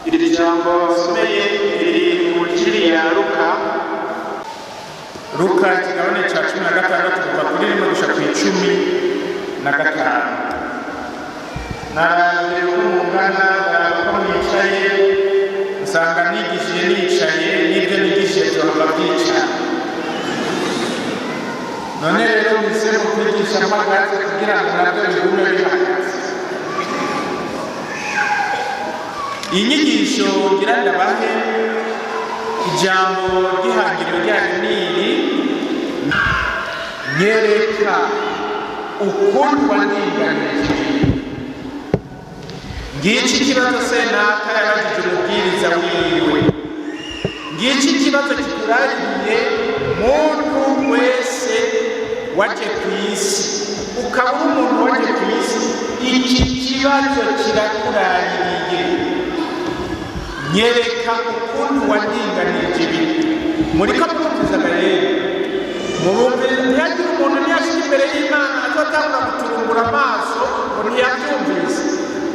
iri jambo someye riri mu Injili ya Luka ikigabane cya 16 kuva kuri 1 gushika ku 15. Naraje kumungana ko nicaye usanga nigishije nicaye n'ibyo nigishije byo babyica. None rero nisemo kwigisha amagaze kugira ngo nabyo bigume bihagaze. Inyigisho ngira ndabahe ijambo ry'ihangiro ryanyu niri nyereka ukuntu wandinganije. Ngiki kibazo senaka yabajije umubwiriza wiwe, ngiki kibazo kikurariye muntu wese waje ku isi, ukaba umuntu waje ku isi, iki kibazo kirakurariye. Nyereka ukuntu wandinganije ibintu. Muri kamutuzaga rero murumvire ntiyagira umuntu ntiyashika imbere y'Imana azotangura guturumbura amaso ngo ntiyabyumvise.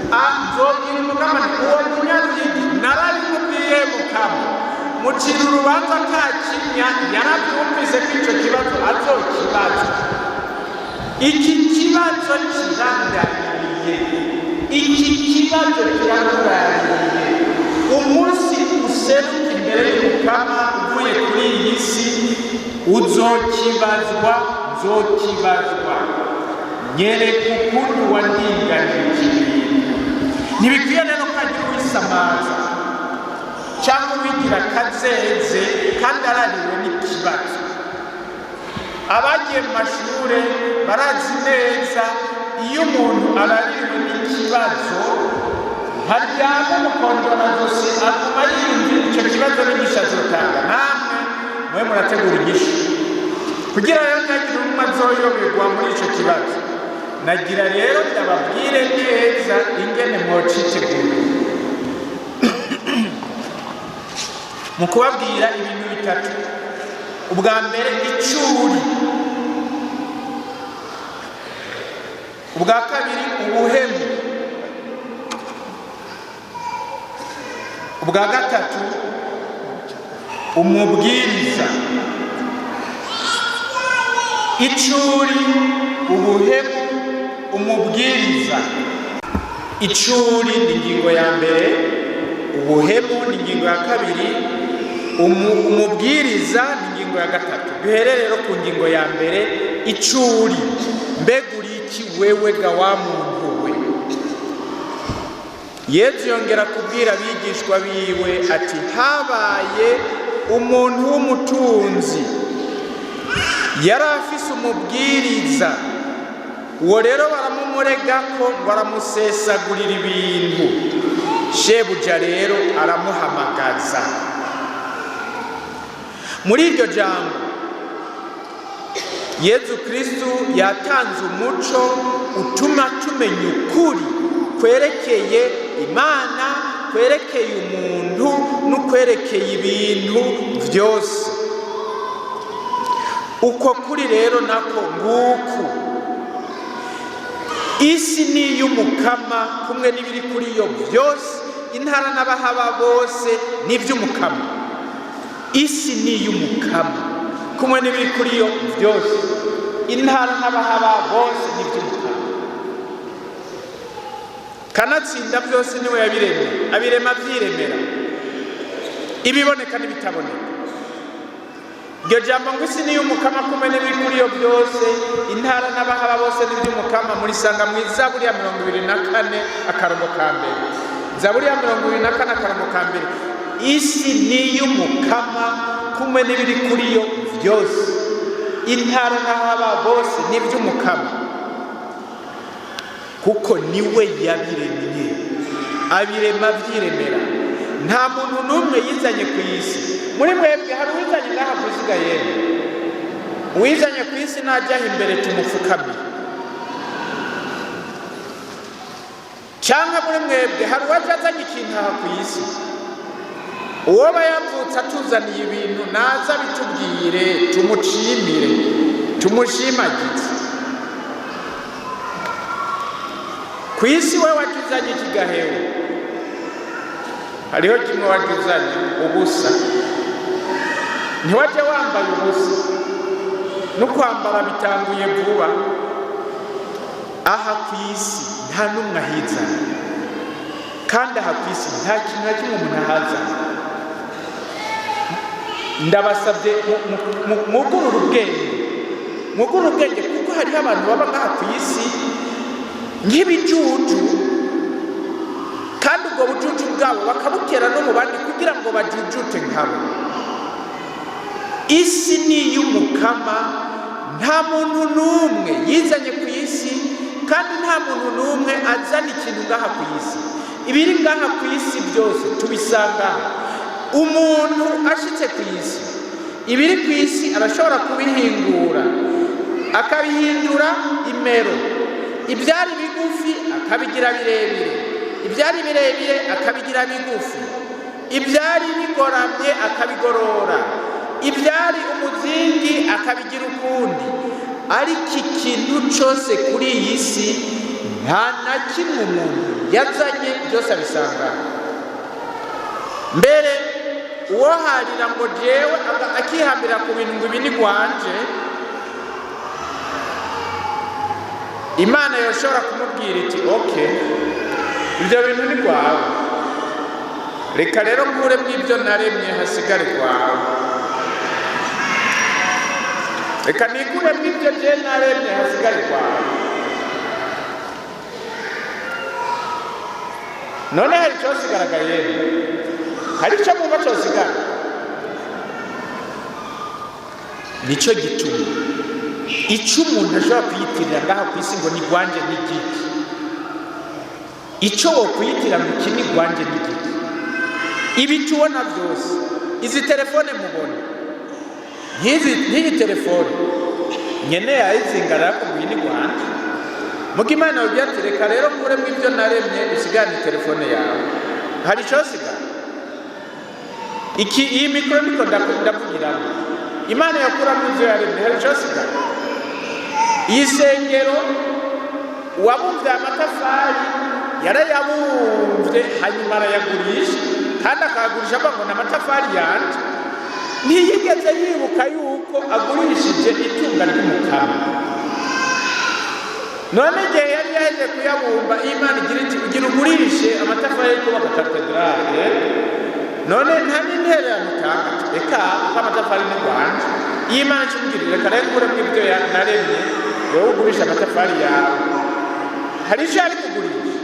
Nzobwira umugama nti uwo munyaruyigi narabimubwiye mukama mucira urubanza atakinya, yarabyumvise ko icyo kibazo azokibaza. Iki kibazo kirandariye, iki kibazo kirakurariye. Umunsi useruka imbere y'umukama uvuye kuri iyi si uzokibazwa, nzokibazwa. Nyereka ukuntu wandinganije ibintu. Ntibikwiye rero ko agira uwisamaza cyangwa uwigira kazeze kandi arariwe n'ikibazo. Abagiye mu mashure barazi neza iyo umuntu arariwe n'ikibazo haryama umukondora zose atuma yiyumvira icyo kibazo n'inyishu azotanga. Namwe mwe murategura inyishu kugira rero ntagire umwe azoyoberwa muri icyo kibazo. Nagira rero ndababwire neza ingene mwocitegura mu kubabwira ibintu bitatu. Ubwa mbere icuri, ubwa kabiri ubuhemu, ubwa gatatu umubwiriza. Icuri, ubuhemu, umubwiriza. Icuri ni ingingo ya mbere, ubuhemu ni ingingo ya kabiri, umubwiriza ni ingingo ya gatatu. Duhere rero ku ngingo ya mbere, icuri. Mbega uri iki wewe ga wa muntu we? Yesu yongera kubwira abigishwa biwe ati habaye umuntu w'umutunzi yari afise umubwiriza, uwo rero baramumurega ko baramusesagurira ibintu. Shebuja rero aramuhamagaza. Muri iryo jambo Yesu Kristo yatanze umuco utuma tumenya ukuri kwerekeye Imana, kwerekeye umuntu n'ukwerekeye ibintu byose. Uko kuri rero nako nguku. Isi ni iy'umukama kumwe n'ibiri kuri yo byose, intara n'abahaba bose n'iby'umukama. Isi ni iy'umukama kumwe n'ibiri kuri yo byose, intara n'abahaba bose n'iby'umukama. Kanatsinda byose niwe yabiremye, abirema byiremera, ibiboneka n'ibitaboneka. Iryo jambo ngo isi ni iy'umukama kumwe n'ibiri kuri yo byose, intara n'abahaba bose n'iby'umukama murisanga mu Zaburi ya 24 akarongo ka mbere. Zaburi ya 24 akarongo ka mbere. Isi ni iy'umukama kumwe n'ibiri kuri yo byose, intara n'abahaba bose n'iby'umukama, kuko niwe yabiremye, abirema byiremera. Nta muntu n'umwe yizanye ku isi. Muri mwebwe hari uwizanye ngaha kuziga yemwe? Uwizanye ku isi najya imbere tumupfukamire. Cyangwa muri mwebwe hari uwajazanye ikintu aha ku isi? Uwo bayavutse atuzaniye ibintu naza bitubwire tumucimire, tumushimagize. Ku isi we wajizanye ikigahewe. hariho kimwe wagizanye ubusa, ntiwajya wambaye ubusa, no kwambara bitanguye vuba. Aha ku isi nta n'umwe ahizana, kandi aha ku isi nta kintu na kimwe umuntu ahazana. Ndabasabye mugurure ubwenge, kuko hariho abantu baba ngaha ku isi nk'ibijuju, kandi ubwo bujuju bwabo bakabutera no mu bandi kugira ngo bajujute nkabo. Isi ni iy'umukama, nta muntu n'umwe yizanye ku isi, kandi nta muntu n'umwe azana ikintu ngaha ku isi. Ibiri ngaha ku isi byose tubisanga umuntu ashitse ku isi. Ibiri ku isi arashobora kubihingura, akabihindura imero. Ibyari bigufi akabigira birebire, ibyari birebire akabigira bigufi, ibyari bigoramye akabigorora, ibyari umuzingi akabigira ukundi. Ariko ikintu cyose kuri iyi si nta na kimwe umuntu yazanye, byose abisanga. Mbere uwo harira ngo jewe akihambira ku bintu ngo ibi ni gwanje, Imana yoshobora kumubwira iti okay, ibyo bintu ni gwawe, reka rero nkure mw'ibyo naremye hasigare gwawe, reka nikure mw'ibyo je naremye hasigare gwawe. None hari cyosigaragaye, hari icyo mwumva cyosigara. Nicyo gituma icyo umuntu ashobora kuyitirira ngaha ku isi ngo ni gwanje ni giki, icyo wo kuyitira ngo iki ni gwanje ni giki. Ibi tubona byose, izi telefone mubona, nk'iyi telefone nyene yayizingara ko ngo iyi ni gwanje. Muko Imana yabwiye ati reka rero nkure mw'ibyo naremye usigane telefone yawe. Hari icyo sigara. Iyi mikoro niko ndavugiramo, Imana yakuramo ibyo yaremye, hari icyo sigara. Iyi sengero uwabumvye amatafari yarayabumvye hanyuma arayagurisha, kandi akagurisha avuga ngo ni amatafari yanje. Ntiyigeze yibuka yuko agurishije itunga ry'umukama. None igihe yari yaheje kuyabumba, Imana igira iti ugira ugurishe amatafari yo kubaka katedrale, none nta n'intererano utanga, reka kuko amatafari ni gwanje. Iyo Imana ikimubwira reka rero nkure mw'ibyo naremye, wowe ugurisha amatafari yawe, hari icyo ari kugurisha.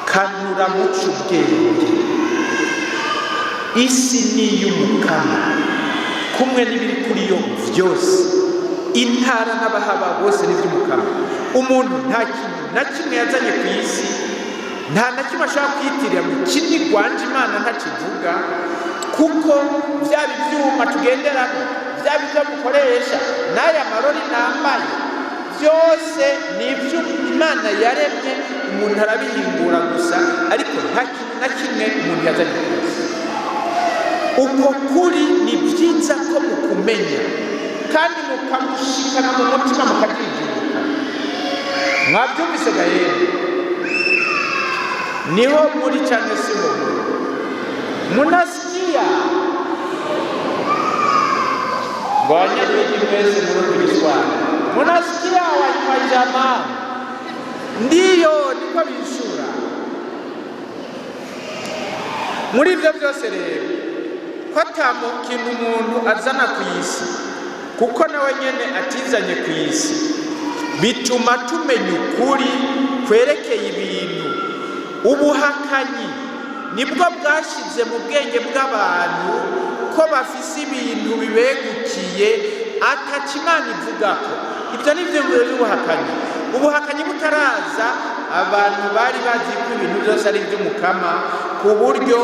Kanura muca ubwenge, isi ni iy'umukama, kumwe n'ibiri kuri yo byose, intara n'abahaba bose ni iby'umukama. Umuntu nta kintu na kimwe yazanye ku isi, nta na kimwe ashaka kwiyitirira ngo iki ni gwanje, Imana ntakivuga, kuko byaba ibyuma tugenderamo, byaba ibyo mukoresha, n'aya marori nambaye, byose ni ibyo Imana yaremye. Umuntu arabihingura gusa, ariko nta kintu na kimwe umuntu yazanye ku isi. Uko kuri ni byiza ko mukumenya, kandi mukamushikana mu mutima mukabyigiruka. Mwabyumvise ga yemwe? Niho muri cyane si ho muri. Munasikia Bwanyarugi mwese muri Kiswahili, munasikia wanywa jamaa? Ndiyo, niko bishura. Muri ibyo byose rero, ko kintu umuntu azana ku isi, kuko nawe nyene atizanye ku isi, bituma tumenya ukuri kwerekeye ibintu. Ubuhakanyi nibwo bwashize mu bwenge bw'abantu ko bafise ibintu bibegukiye atakimana ivugako. Ibyo ni byo by'ubuhakanyi. Ubuhakanyi butaraza, abantu bari bazi ko ibintu byose ari iby'umukama, ku buryo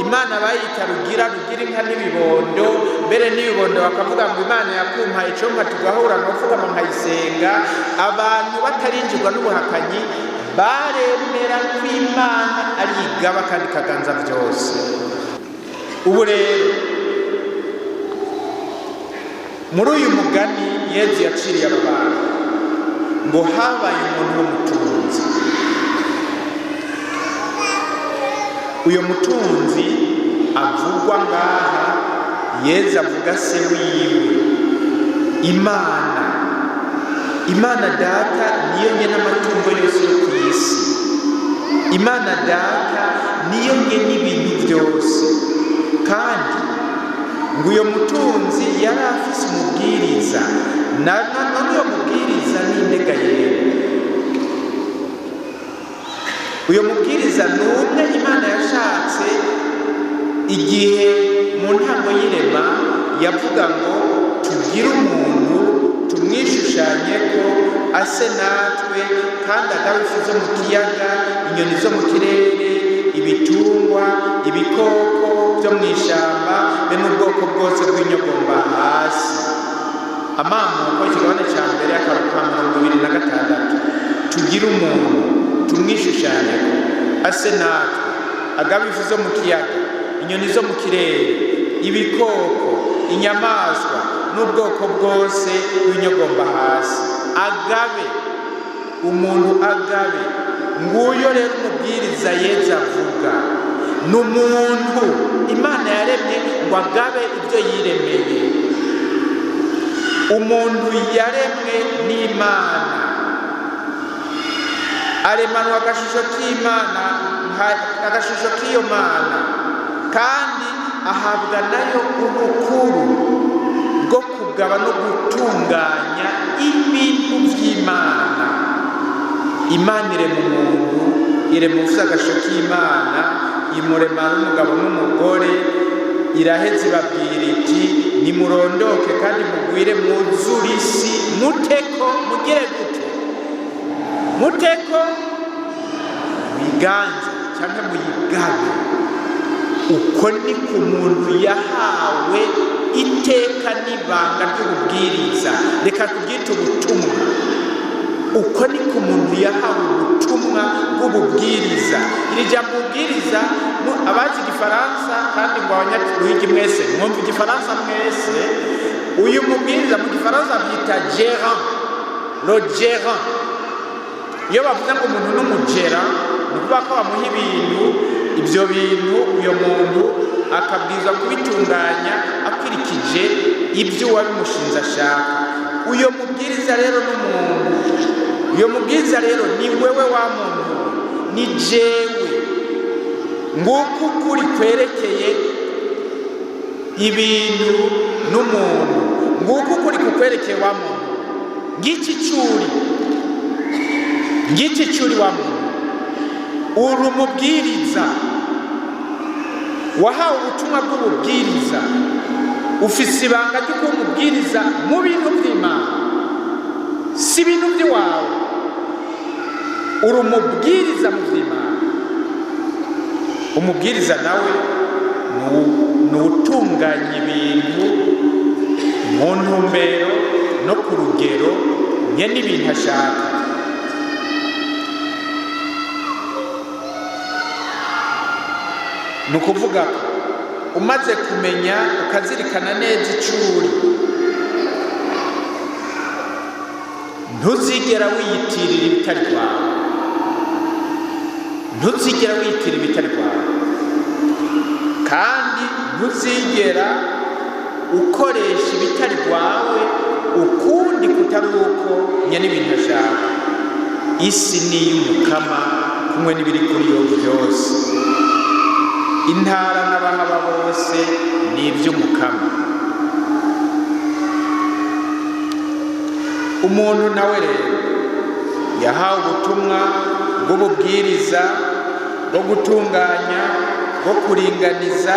Imana bayita rugira inka n'ibibondo. Mbere n'ibibondo bakavuga ngo Imana yakumpaye icomba tugahura novuga ngo nkayisenga. Abantu batarinjirwa n'ubuhakanyi baremera ko Imana ari igaba kandi kaganza byose. Ubu rero muri uyu mugani Yesu yaciriye abantu ngo habaye umuntu w'umutunzi. uyo mutunzi avugwa ngaha Yezu avuga se wiwe Imana data niyo nyene amatungo yose yo ku isi. Imana data niyo nyene ibintu byose, kandi ngo uyo mutunzi yari afise umubwiriza, none uyo mubwiriza ni indega yewe. Uyo mubwiriza ni umwe Imana yashatse igihe mu ntango y'irema yavuga ngo tugire umuntu tumwishushanye ko ase natwe, kandi agabe ifi zo mu kiyaga, inyoni zo mu kirere, ibitungwa, ibikoko byo mu ishyamba, be n'ubwoko bwose bw'inyogomba hasi. Amamuko ikigabane cya mbere akaruka 26. Tugire umuntu tumwishushanye ko ase natwe, agabe ifi zo mu kiyaga, inyoni zo mu kirere, ibikoko, inyamaswa n'ubwoko bwose bw'inyogomba hasi. Agabe umuntu, agabe. Nguyo rero umubwiriza Yezu avuga, n'umuntu Imana yaremye ngo agabe ibyo yiremeye. Umuntu yaremwe n'Imana, aremanwa agashusho k'Imana, agashusho k'iyo Mana, kandi ahabwa nayo ubukuru bwo kugaba no gutunganya ibintu by'Imana. Imana irema umuntu, irema ufite agashusho k'Imana, imurema n'umugabo n'umugore, iraheze ibabwira iti nimurondoke kandi mugwire mwuzure isi, muteko mugire gute, muteko biganza cyangwa muyigabe. Uko ni ku muntu yahawe iteka n'ibanga ry'ububwiriza, reka kubyita ubutumwa. Uko ni ku muntu yahawe ubutumwa bw'ububwiriza. Iri jambo ubwiriza, abazi igifaransa kandi ngo abanyagihugu mwese mwumva igifaransa mwese, uyu mubwiriza mu gifaransa byita gérant, le gérant. Iyo bavuze ngo umuntu n'umugera, ni ukuvuga ko bamuha ibintu, ibyo bintu uyo muntu akabwirizwa kubitunganya akurikije ibyo uwabimushinze ashaka. Uyo mubwiriza rero n'umuntu, uyo mubwiriza rero ni wewe wa muntu, ni jewe. Nguko ukuri kwerekeye ibintu n'umuntu, nguko ukuri kukwerekeye wa muntu. Ngiki cyuri wa muntu, uri umubwiriza, wahawe ubutumwa bw'ububwiriza, ufise ibanga ryo kuba umubwiriza mu bintu by'Imana, si ibintu by'iwawe. Uri umubwiriza mu by'Imana. Umubwiriza nawe ni utunganya ibintu mu ntumbero no ku rugero nyene ibintu ashaka. Ni ukuvuga ko umaze kumenya ukazirikana neza icyo uri, ntuzigera wiyitirira ibitari kwawe, ntuzigera wiyitirira ibitari kwawe, kandi ntuzigera ukoresha ibitari kwawe ukundi kutari uko nyene ibintu ashaka. Isi ni iy'Umukama kumwe n'ibiri kuri yo byose, intara n'abahaba bose ni iby'Umukama. Umuntu nawe rero yahawe ubutumwa bw'ububwiriza, bwo gutunganya, bwo kuringaniza,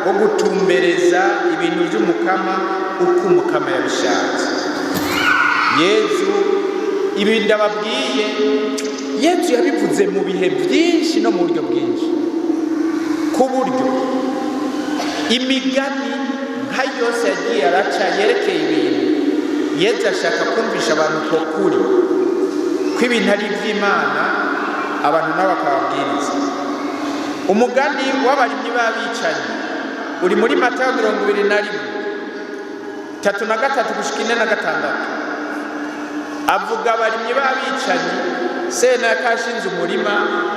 bwo gutumbereza ibintu by'Umukama uko Umukama yabishatse. Yezu ibi ndababwiye, Yezu yabivuze mu bihe byinshi no mu buryo bwinshi, ku buryo imigani nka yose yagiye araca yerekeye ibintu. Yezu ashaka kumvisha abantu ko kuri ko ibintu ari iby'Imana, abantu nabo bakababwiriza. Umugani w'abarimyi b'abicanyi uri muri Matayo 21:3-4-6. avuga abarimyi b'abicanyi Senaka yashinze umurima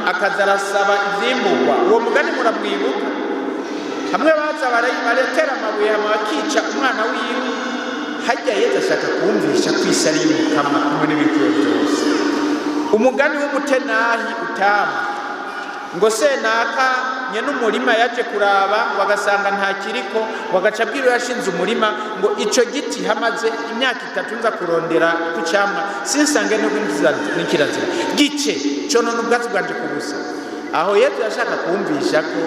akaza arasaba ivyimburwa. Uwo mugani muramwibuka? Hamwe baza baretera amabuye bakica umwana wiwe. Hajya Yesu ashaka kumvisha ko isi ari y'umukama kumwe n'ibikwiye byose. Umugani w'umutenahi utama ngo Senaka nyene umurima yaje kuraba wagasanga nta kiriko, wagaca bwira yashinze umurima ngo ico giti hamaze imyaka 3 nza kurondera ku cyamwa sinsange no n'ikirazira gice cono n'ubwatsi bwanje kubusa. Aho Yesu yashaka kumvisha ko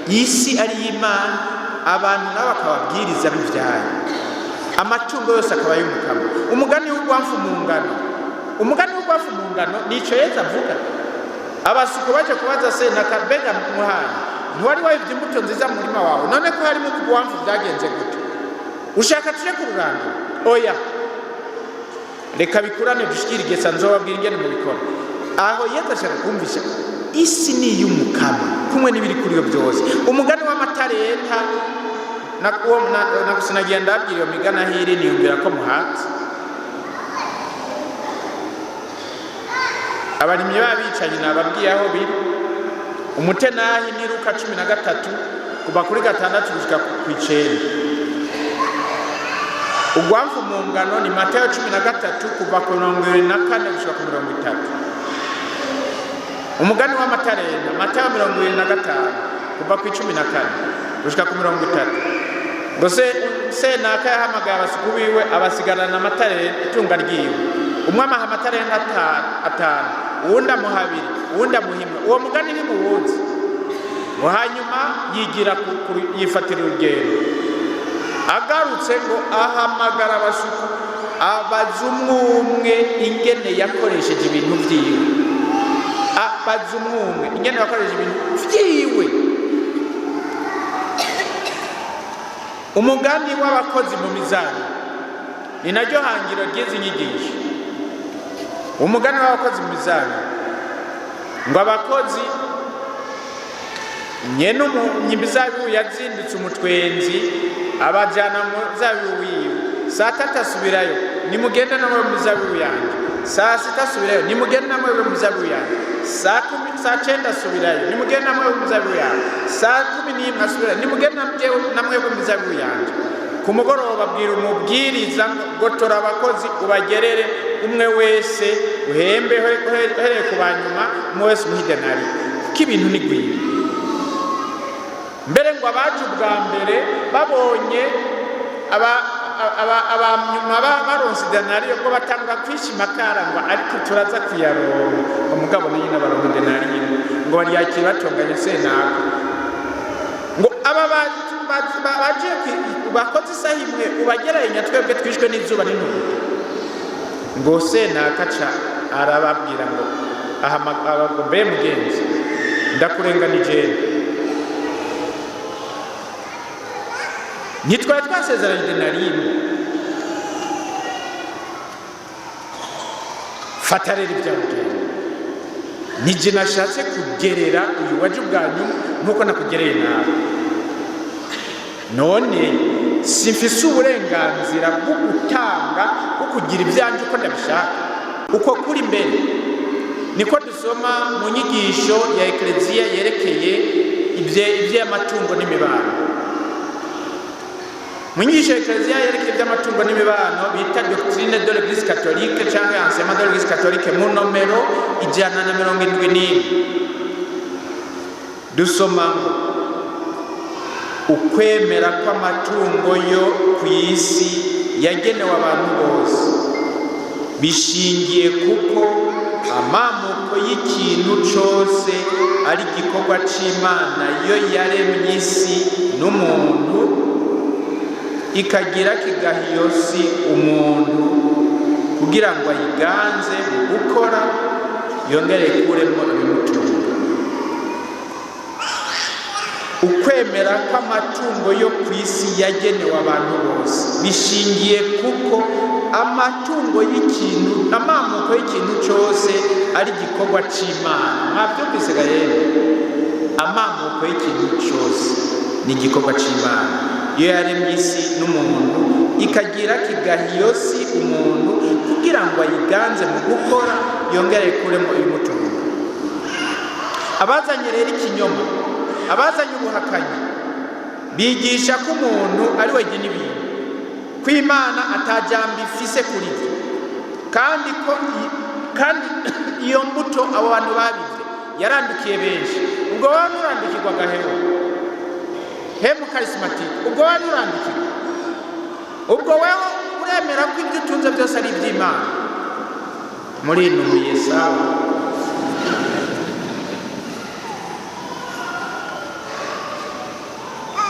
isi ari y'Imana, abantu n'abakababwiriza b'ivyayo, amatungo yose akaba y'umukama. Umugani w'ugwamfu mu ngano, umugani w'ugwamfu mu ngano nico Yesu avuga. Abasuku baje kubaza Senaka, mbega muhana ntiwari wayivye imbuto nziza mu murima wawe, none ko harimo kugwamfu byagenze gute? Ushaka tuje ku rurando? Oya, reka bikurane dushikira igesa nzobabwira ingene mu bikora. Aho Yesu ashaka kumvisha isi ni y'umukama kumwe n'ibiri kuri yo byose. Umugani w'amatarenta nakusinagiye ndabwira iyo migana hiri niyumvira ko muhatse. Abarimyi b'abicanyi nababwiye aho biri. Umutenahi ni Luka 13 kuva kuri 6 gushika ku 9. Ugwamfu mu ngano ni Matayo 13 kuva ku 24 gushika ku 30. Umugani w'amatarenta Matayo 25 kuva ku 14 gushika ku 30. Ngose Senaka yahamagaye abasuku biwe abasigarana amatarenta itunga ryiwe. Umwe amaha amatarenta 5, uwundi amuha 2, uwundi amuhimwe. Uwo mugani ni muwuzi. Hanyuma yigira yifatira urugendo. Agarutse ngo ahamagara abasuku abaza umwe ingene yakoresheje ibintu vyiwe. Abaza umwe ingene yakoresheje ibintu vyiwe. Umugani w'abakozi mu mizani ni naryo hangiro ry'izi nyigisho. Umugani w'abakozi mu mizani ngo abakozi nyene nyimbizabibu yazindutse umutwenzi abajana mu zabibu wiwe. Saa 3 asubirayo, nimugenda namwe mu zabibu yanjye. Saa 6 asubirayo, nimugenda namwe mu zabibu yanjye. Saa 9 asubirayo, nimugenda namwe mu zabibu yanjye. Saa 11 asubirayo, nimugenda namwe mu zabibu yanjye. Ku mugoroba babwira umubwiriza ngo tora abakozi ubagerere umwe wese uhembe hereye ku banyuma umwe wese umuhe denari. K'ibintu ni gwiye. Mbere ngo abaje ubwa mbere babonye abanyuma baronse denari yo batanga kwishima karangwa, ariko turaza kuyaronka. Umugabo ni nyina baronka denari ngo bari yakira batonganye Senaka ngo aba baje bakoze isahimwe ubagereranya twebwe twishwe n'izuba n'inkuba. Ngo Senaka ca arababwira ngo ahamagara mbe mugenzi ndakurenganije, ntitwari twasezeranye denari imwe. Fata rero ibyawugenda, nije nashatse kugerera uyu waje ubwanyu nkuko nakugereye nawe. None simfise uburenganzira bwo gutanga bwo kugira ibyanje uko ndabishaka. Uko kuri mbere niko dusoma mu nyigisho ya Ekleziya yerekeye iby'amatungo n'imibano. Mu nyigisho ya Ekleziya yerekeye iby'amatungo n'imibano bita Doctrine de l'Église catholique cyangwa Enseignement de l'Église catholique mu nomero 171 dusoma ngo ukwemera kw'amatungo yo ku isi yagenewe abantu bose bishingiye kuko amamuko y'ikintu cyose ari igikorwa c'Imana yo yaremye isi n'umuntu, ikagira kigaha iyo si umuntu kugira ngo ayiganze mu gukora yongere ikuremo ibimutunga. Ukwemera kw'amatungo yo ku isi yagenewe abantu bose bishingiye kuko amatungo y'ikintu, amamuko y'ikintu cyose ari igikorwa c'Imana. Mwabyumvise ga yemwe? Amamuko y'ikintu cyose ni igikorwa c'Imana yo yaremye isi n'umuntu, ikagira kigahiyosi umuntu kugira ngo ayiganze mu gukora yongere ikuremo ibimutunga. Abazanye rero ikinyoma, abazanye ubuhakanyi, bigisha ko umuntu ari we gena ibintu, ko Imana atajambo ifise kuri byo, kandi iyo mbuto abo bantu babivye yarandukiye benshi. Ubwo wowe nurandukirwa gahero hemu charismatique, ubwo wowe nurandukirwa, ubwo wewe uremera ko ibyo utunze byose ari iby'Imana. Muri nubuye sawa.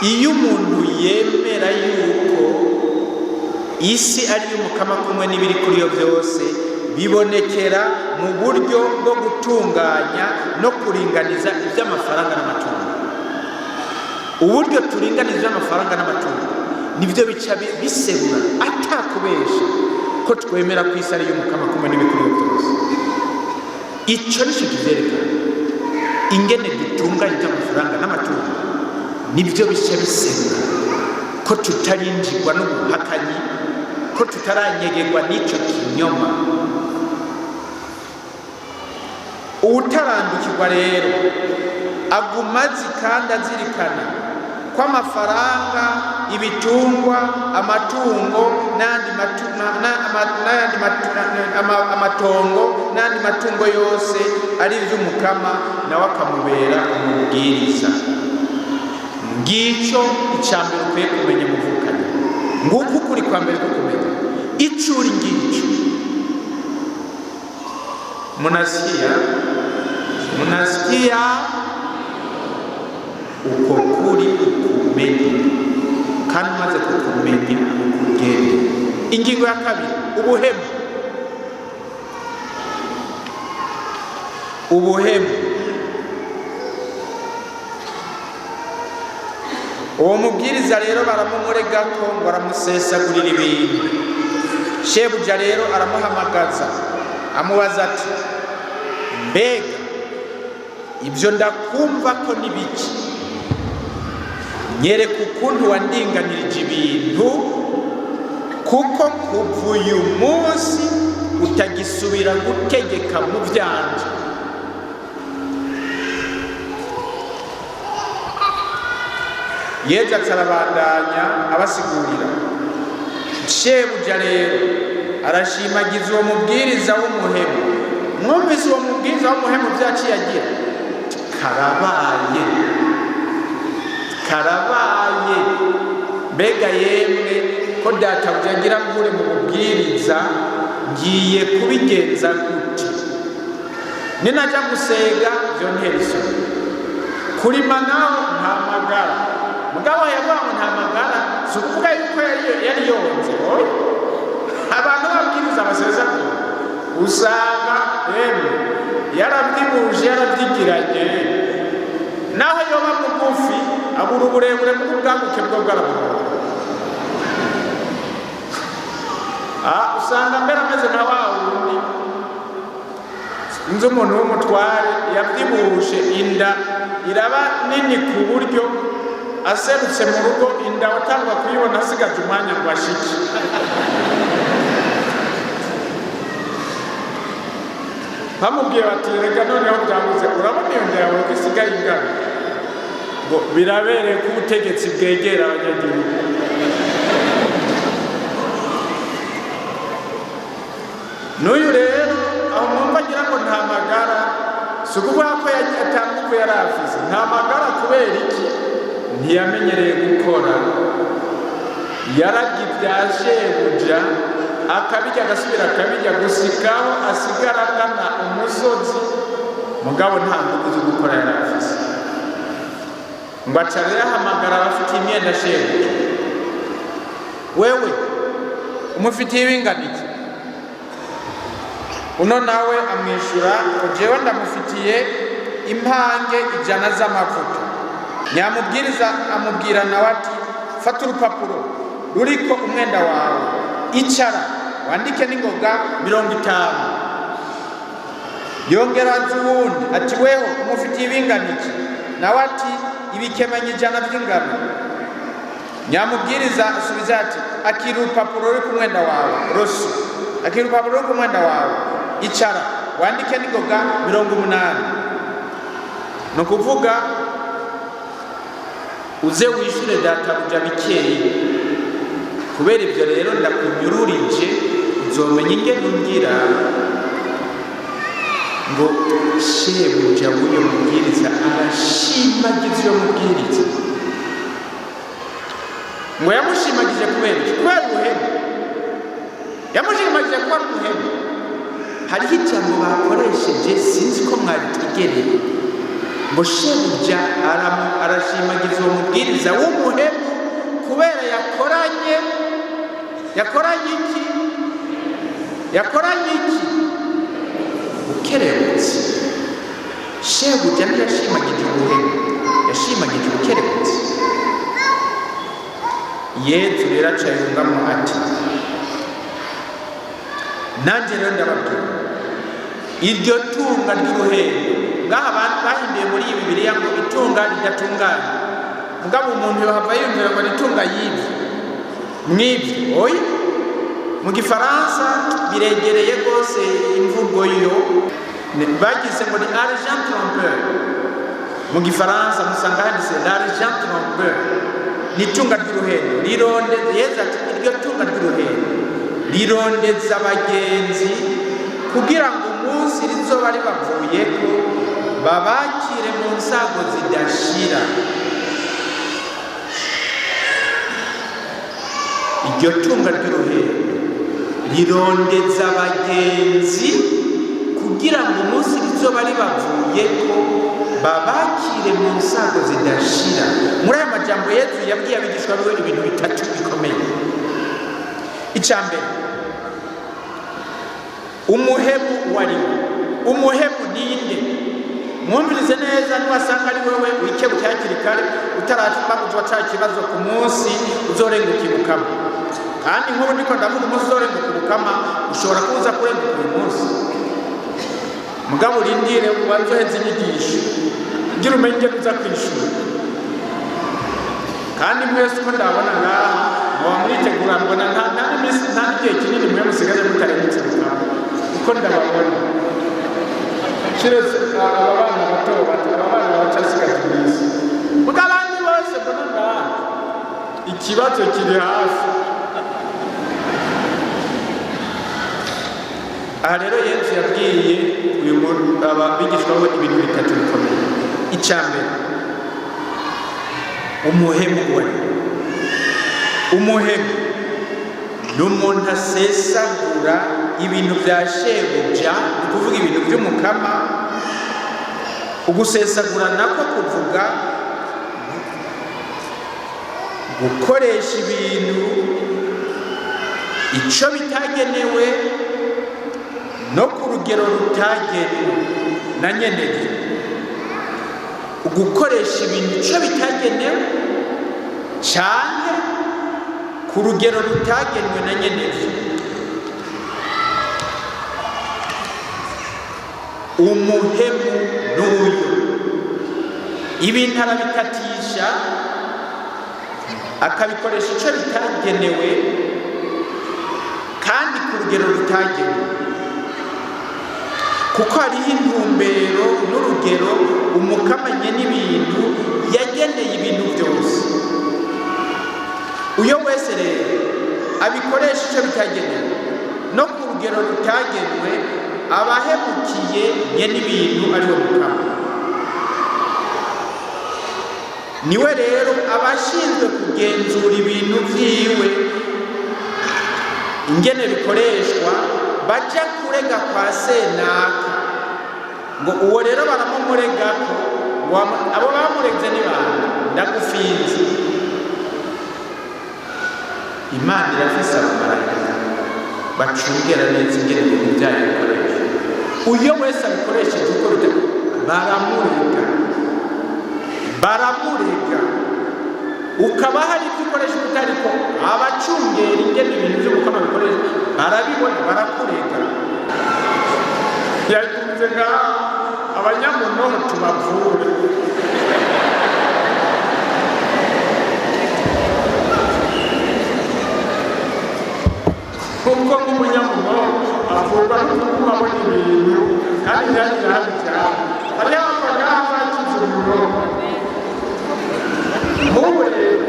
Iyo umuntu yemera yuko isi ari y'umukama kumwe n'ibiri kuri yo byose, bibonekera mu buryo bwo gutunganya no kuringaniza iby'amafaranga n'amatungo. Uburyo turinganiza iby'amafaranga n'amatungo nibyo bica bisebura atakubesha ko twemera ko isi ari y'umukama kumwe n'ibiri kuri yo byose. Icyo nicyo kivyerekana ingene dutunganya iby'amafaranga n'amatungo, nibyo bica bisebura ko tutarinjirwa n'ubuhakanyi, ko tutaranyegerwa n'icyo kinyoma. Utarandukirwa rero aguma azi kandi azirikana ko amafaranga, ibitungwa, amatungo amatongo n'andi matungo yose ari iby'umukama, nawe akamubera umubwiriza. Ngicyo icyambere ukwiye kumenya muvukanye, nguko ukuri kwa mbere ko kumenya icuri ngicyo. Munasikia uko kuri ukumenya, kandi maze kukumenya ukugende. Ingingo ya kabiri, ubuhemu. Uwo mubwiriza rero baramumurega ko ngo aramusesagurira ibintu. Shebuja rero aramuhamagaza amubaza ati, mbega ibyo ndakumva ko ni biki? Nyereka ukuntu wandinganirije ibintu, kuko kuva uyu munsi utagisubira gutegeka mu byanje. Yesu arabandanya abasigurira. Shebuja rero arashimagiza uwo mubwiriza w'umuhemu. Mwumvise uwo mubwiriza w'umuhemu byaciye agira, karabaye, mbega yemwe ko databuja agira ngure mu mubwiriza, ngiye kubigenza gute? Ninaja gusega byo nterisoni, kurima naho nta magara. Mugabo yavuga ngo nta magara, si ukuvuga yuko yari yonze. Abantu babwiriza amasezerano usanga yarabyibuje, yarabyigiranye, naho yoba mugufi abura uburebure bw'ubwaguke bwo bwarabura. Usanga mbere ameze nka wa wundi nzi umuntu w'umutware yabyibuje, inda iraba nini ku buryo aserutse mu rugo inda watangwa kuyibona asigaje umwanya ngo ashike. Bamubwiye bati, reka noneho byabuze, urabona iyo nda yawe ko isigaye ingana? Ngo birabereye ko ubutegetsi bwegera abanyagihugu. N'uyu rero aho mwumva agira ngo nta magara, si ukuvuga ko atanguko yari afize. Nta magara kubera iki? Ntiyamenyereye gukora, yararya ibya shebuja, akabijya agasubira akabijya, gusikaho asigara agana umusozi. Mugabo nta ngufu zo gukora yari afise. Ngo aca rero ahamagara abafite imyenda shebuja, wewe umufitiye ibingana iki? Uno nawe amwishyura ngo jewe ndamufitiye impange 100 z'amavuta. Nyamubwiriza amubwira nawe ati, fata urupapuro ruriko umwenda wawe, icara wandike n'ingoga 50. Yongera azuwundi ati, weho umufitiye ibingana iki? Nawe ati, ibikemanyi 100 by'ingano. nyamubwiriza asubiza ati akira urupapuro ruri ku mwenda wawe rosu, akira urupapuro ruri ku mwenda wawe, icara wandike n'ingoga 80. ni ukuvuga uze wishyure databuja bikeyi. kubera ibyo rero ndakunyururije uzomenya ingene umbwira ngo shebuja w'uyo mubwiriza arashimagiza uyo mubwiriza. ngo yamushimagije kubera iki? kubera ubuhemu. yamushimagije kuba ari umuhemu. hariho ijambo bakoresheje sinzi ko mwaritegereye, ngo shebuja arashimagiza uwo mubwiriza w'umuhemu kubera yakoranye iki? yakoranye iki? ukerebutse. shebuja ntiyashimagije ubuhemu, yashimagije ukerebutse. yezu rero acayungamo ati nanjye rero ndababwira iryo tunga ry'uruhendo. ngaha abantu bahinduye muri iyi Bibiliya ngo itunga ridatunganye. mugabo umuntu yohava yumvira ngo itunga yibye mwibye. oya, mu gifaransa biregereye rwose imvugo yo bagize ngo ni argent trompeur. mu gifaransa musanga handitse l'argent trompeur. ni itunga ry'uruhendo rirondeza. yezu ati iryo tunga ry'uruhendo rirondeza abagenzi kugira ngo umunsi rizoba ribavuyeko babakire mu nsago zidashira. iryo tunga ry'uruhendo rirondeza abagenzi kugira ngo umunsi rizoba ribavuyeko babakire mu nsago zidashira. muri aya majambo yezu yabwiye abigishwa biwe ibintu bitatu bikomeye. icya mbere, umuhemu wariwe. umuhemu ninde? mwumvirize neza, niwasanga ari wewe wikebuke hakiri kare utaratuba kutuba cya kibazo ku munsi uzorenguka ibukama. kandi nk'ubu ndiko ndavuga umunsi uzorenguka ibukama, ushobora kuza kurenguka uyu munsi. mugabo urindire ubanze uheze inyigisho ugira umenye uza kwishura. kandi mwese uko ndabona ngaha muba mwitegura, mbona nta n'igihe kinini mwe musigaje mutarengutse ibukama uko ndababona. kiretse aba bana bato aba bana bacasigaje iminsi. mugabo abandi bose mbona ngaha ikibazo kiri hafi. aha rero yesu yabwiye uyu muntu abigishwa we ibintu bitatu bikomeye. icya mbere, umuhemu wari. umuhemu ni umuntu asesagura ibintu bya shebuja, ni kuvuga ibintu by'umukama. ugusesagura nako kuvuga gukoresha ibintu icyo bitagenewe no ku rugero rutagenewe na nyenege. ugukoresha ibintu icyo bitagenewe cyane ku rugero rutagenewe na nyenege. umuhemu n'uyu ibintu arabikatisha akabikoresha icyo bitagenewe kandi ku rugero rutagenewe, kuko hariho intumbero n'urugero umukamanye n'ibintu yageneye ibintu byose. uyo wese rero abikoresha icyo bitagenewe no ku rugero rutagenewe abahemukiye nyene ibintu ari we mukama. niwe rero abashinzwe kugenzura ibintu vyiwe ingene bikoreshwa, baja kurega kwa senaka ngo uwo rero baramumuregako ngo abo bamuregze ni bande? ndagufinze. imana irafise abamarayika bacungera neza ingene ibintu vyayo bikoresha. uyo wese abikoresheje uko baramurega ukaba hari ibyo ukoresha utariko, abacungera ingene ibintu by'umukama bikoresha barabibona, barakurega. yakunze nga abanyamunoho tubavure. bintu kandi ntiyagira hano cyane hariho abagabo bakize umurongo nk'ubu rero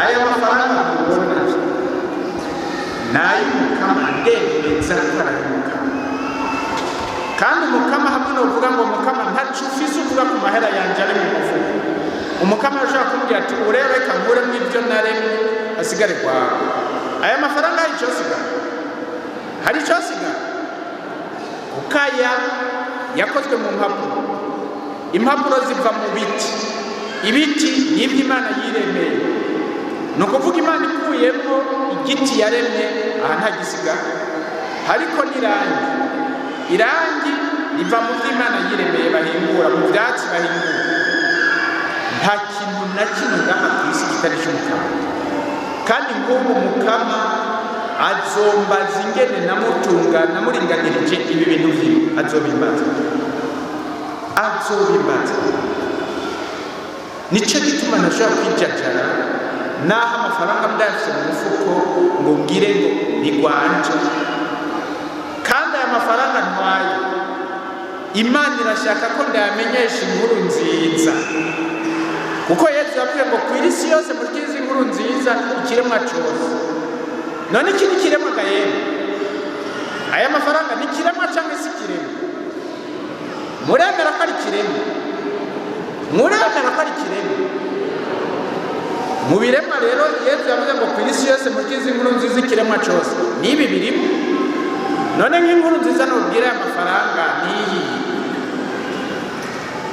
aya mafaranga mubona ni ay'umukama ndemeza ko ari ay'umukama kandi umukama hamwe n'uvuga ngo umukama ntacu ufise uvuga ku mahera yanjye ari mu mufuka umukama ashobora kumbwira ati urebe reka nkuremo ibyo naremye asigare kwawe aya mafaranga hari icyo asigara hari icyo asigara kuko aya yakozwe mu mpapuro impapuro ziva mu biti ibiti ni iby'Imana yiremeye ni ukuvuga Imana ikuyemo igiti yaremye aha ntagisigara ariko n'irangi irangi riva mu by'Imana yiremeye bahingura mu byatsi bahingura nta kintu na kimwe ngaha ku isi kitari cy'umukama kandi nk'ubu umukama azombaza ingene namutunga namuringanirije ibi bintu byiwe azobimbaza nicyo gituma ntashobora kwijajara naho amafaranga ndayafite mu mufuko ngo ngire ngo nigwanje kandi aya mafaranga ntwaye Imana irashaka ko ndayamenyesha inkuru nziza kuko Yesu yavuze ngo ku isi yose murikize inkuru nziza ikiremwa cyose none iki ni ikiremwa gahera aya mafaranga ni ikiremwa cyangwa se ikiremwa muremera ko ari ikiremwa mu biremwa rero Yesu yavuze ngo ku isi yose murikize inkuru nziza ikiremwa cyose n'ibi birimo none nk'inkuru nziza nubwira aya mafaranga niyi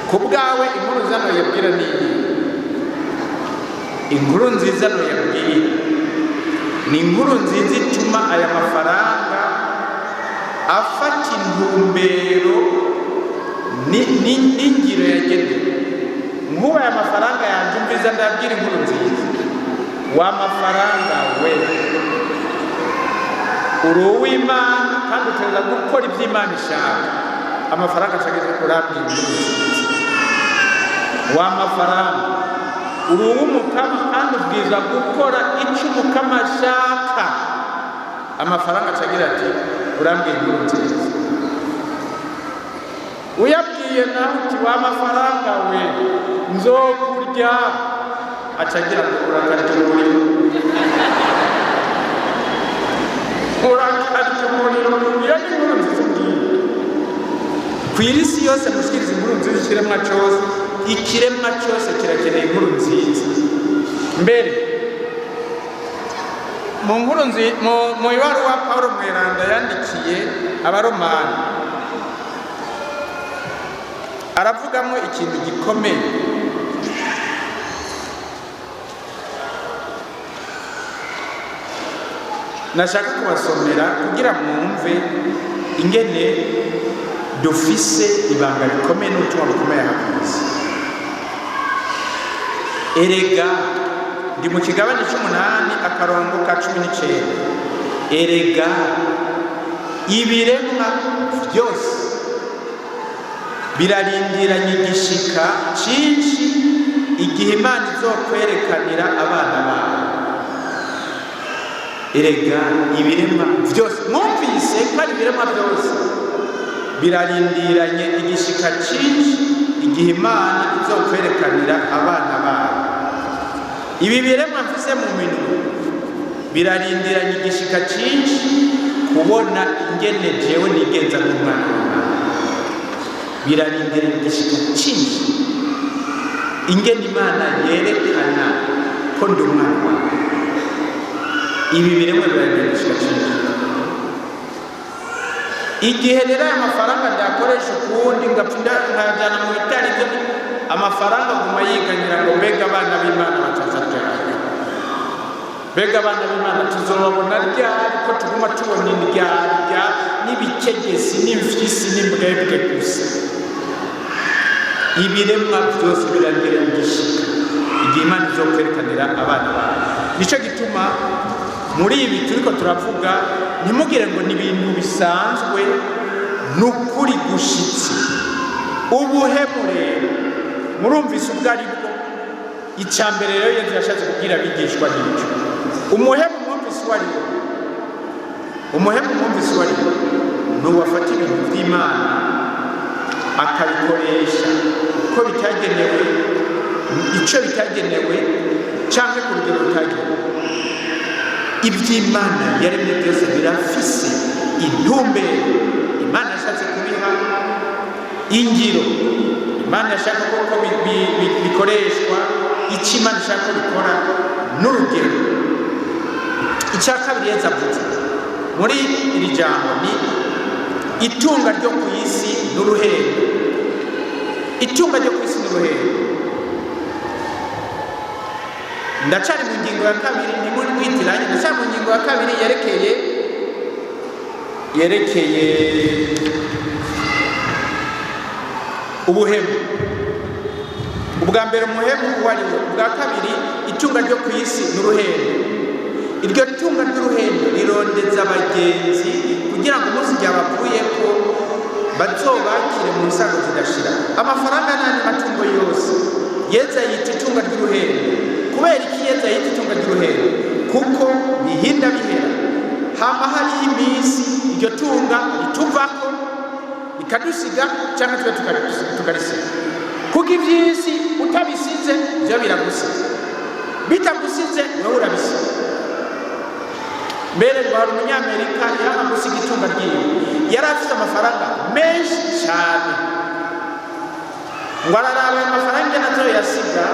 ku bwawe inkuru nziza nuyabwira niyi inkuru nziza nuyabwira ni inkuru nziza ituma aya mafaranga afata intumbero n'ingiro yagenewe nk'ubu aya mafaranga yanjye umviza ndabwira inkuru nziza wa mafaranga we uri uw'Imana kandi utegereza gukora ibyo Imana ishaka amafaranga ashaka kurabwira inkuru nziza wa mafaranga uri uw'umukama kandi ubwiza gukora icyo umukama ashaka amafaranga acagira ati urambwira inkuru nziza uyabwiye nawe uti wa mafaranga we nzokurya acagira ngo urakarya umuriro iyo ni inkuru nziza ngiyi ku isi yose mushikiriza inkuru nziza ikiremwa cyose kirakeneye inkuru nziza mbere mu nkuru mu ibaruwa Pawulo Mweranda yandikiye abaromani aravugamo ikintu gikomeye nashaka kubasomera kugira mwumve ingene dufise ibanga rikomeye n'ubutumwa bukomeye aha ku isi erega ndi mu kigabane cy'umunani akarongo ka 19 erega ibiremwa byose birarindiranye igishika cyinshi igihe Imana izokwerekanira abana bayo erega ibiremwa byose mwumvise ko ari ibiremwa byose birarindiranye igishika cyinshi igihe Imana izokwerekanira abana bayo ibi biremwa mfise mu minwe birarindiranye igishika cyinshi kubona ingene jewe nigenza n'umwana w'Imana birarindiranye igishika cyinshi ingene Imana yerekana ko ndi umwana wawe ibi biremwa birarindiranye igishika cyinshi igihe rero aya mafaranga ndakoresha ukundi ngapfinda nkajyana mu bitari byo amafaranga aguma yiganyira ngo mbega abana b'Imana batazatera mbega abana b'Imana tuzobabona ryari ko tuguma tubona indyarya n'ibikegesi n'imfyisi n'imbwebwe gusa ibiremwa byose birarindiranye igishika igihe Imana izokwerekanira abana bayo nicyo gituma muri ibi turiko turavuga ntimugire ngo ni ibintu bisanzwe n'ukuri gushitse ubuhemu rero murumvise ubwo ari bwo icya mbere rero Yesu yashatse kubwira abigishwa n'icyo umuhemu mwumvise uwo ari we umuhemu mwumvise uwo ari we n'uwafata ibintu by'Imana akabikoresha uko bitagenewe, icyo bitagenewe cyangwa ku rugero rutagenewe. Iby'Imana yaremye byose birafise intumbero Imana yashatse kubiha ingiro. Imana yashaka ko bikoreshwa, icyo Imana ishaka ko bikora n'urugero. Icya kabiri Yesu avuze muri iri jambo ni itunga ryo ku isi n'uruhendo. Itunga ryo ku isi n'uruhendo. Ndacari mu ngingo ya kabiri, ni muri kwitiranya. Ndacari mu ngingo ya kabiri yerekeye ubuhemu. Ubwa mbere umuhemu wariwe, ubwa kabiri itunga ryo ku isi n'uruhendo. Iryo tunga ry'uruhendo rirondeza abagenzi kugira ngo umunsi igihe bapfuye ko bazobakire mu nsago zidashira. Amafaranga n'andi matungo yose Yesu yita itunga ry'uruhendo. Kubera iki Yesu yita itunga ry'uruhendo? Kuko bihinda bihera, hama hariho iminsi iryo tunga rituvako bikadusiga cyangwa twe tukarisiga. Kuko iby'isi utabisize byo biragusiga, bitagusize wowe urabisiga. Mbere ngo hari umunyamerika yaba gusiga itunga ryiwe, yari afite amafaranga menshi cyane, ngo araraba amafaranga nazo yasiga,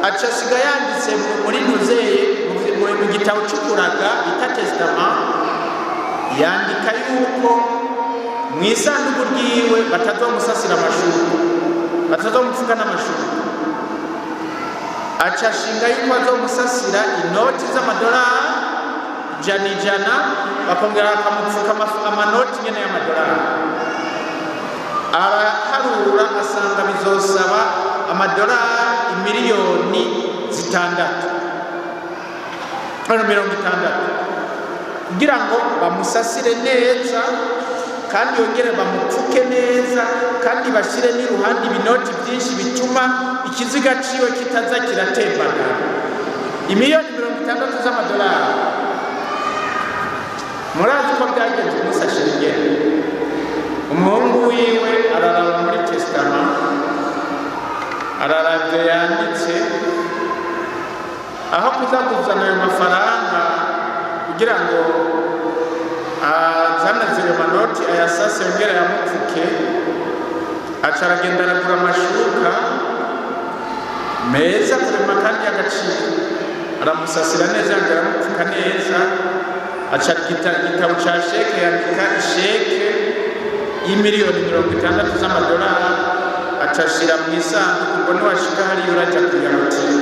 aca asiga yanditse muri nuzeye mu gitabo cy'ukuraga bita testament, yandika yuko mu isanduku ryiwe batazomusasira amashuka, batazomufuka n'amashuka. Aca ashinga yuko bazomusasira inoti z'amadolari ijana, bakongera bakamupfuka amanoti nyene y'amadolari. Araharura asanga bizosaba amadolari miliyoni 60 kugira ngo bamusasire neza kandi yongere bamupfuke neza kandi bashyire n'iruhande ibinoti byinshi bituma ikiziga ciwe kitaza kiratembana. Imiliyoni 60 z'amadolari. Murazi ko byagenze umusashira ingene umuhungu wiwe araraba muri testament, ararabye yanditse aho kuzaguzana ayo mafaranga kugira ngo azanazire amanoti ayasase yongere yamupfuke, aca aragenda aragura amashuka meza kurema kandi y'agaciro, aramusasira neza yongera amupfuka neza. Aca igitabo cya sheke yandika isheke y'imiliyoni 60 z'amadolari, aca ashira mu isanduku ngo niwashika hariya uraja kuyarotira.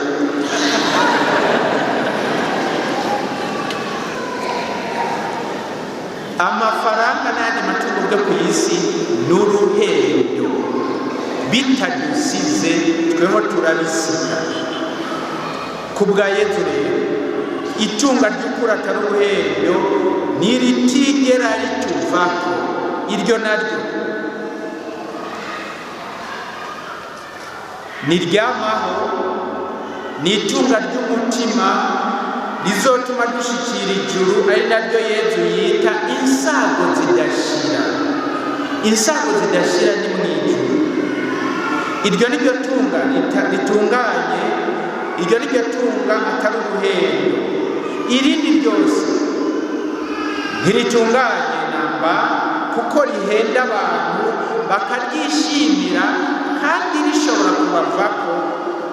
Amafaranga n'ayandi matungo byo ku isi n'uruhendo, bitadusize tweho turabisiga. Kubwa Yesu rero itunga ry'ukuri atari uruhendo niritigera rituvako. Iryo naryo niryamaho, ni itunga ry'umutima rizotuma dushikira ijuru, ari naryo Yesu yita insago zidashira. Insago zidashira ni mu ijuru. Iryo niryo tunga ritunganye, iryo niryo tunga atari uruhendo. Irindi ryose ntiritunganye namba, kuko rihenda abantu bakaryishimira kandi rishobora kubavako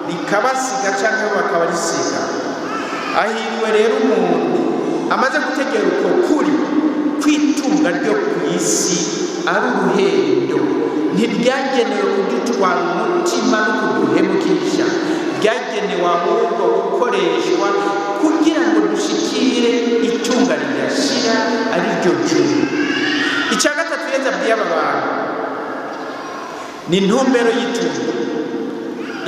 rikabasiga cyangwa bakabarisiga. Ahiriwe rero umuntu amaze gutegera uko kuri kwitunga ryo ku isi ari uruhendo, ntiryagenewe kudutwara umutima no kuduhemukisha, ryagenewe ahubwo gukoreshwa kugira ngo dushikire itunga ridashira ari ryo juru. Icya gatatu Yesu abwiye aba bantu ni intumbero y'itunga.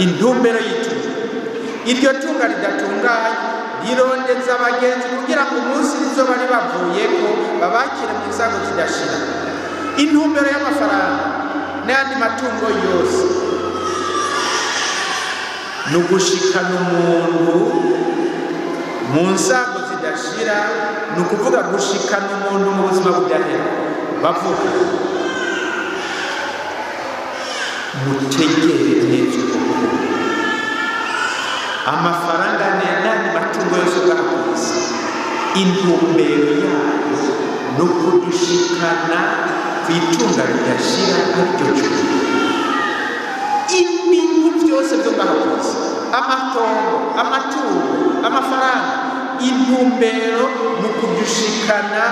Intumbero y'itunga, iryo tunga ridatunganye rirondeza abagenzi kugira ngo umunsi rizo bari bavuyeko babakire mu nsago zidashira. Intumbero y'amafaranga n'ayandi matungo yose ni ugushikana umuntu mu nsago zidashira, ni ukuvuga gushikana umuntu mu buzima budahera. bavuga mutegere neza amafaranga n'ayandi matungo yose bwakoze intumbero yayo no kudushikana ku itunga ridashira ariryo juru. Ibintu byose byo bwakoze, amatongo, amatungo, amafaranga, intumbero no kudushikana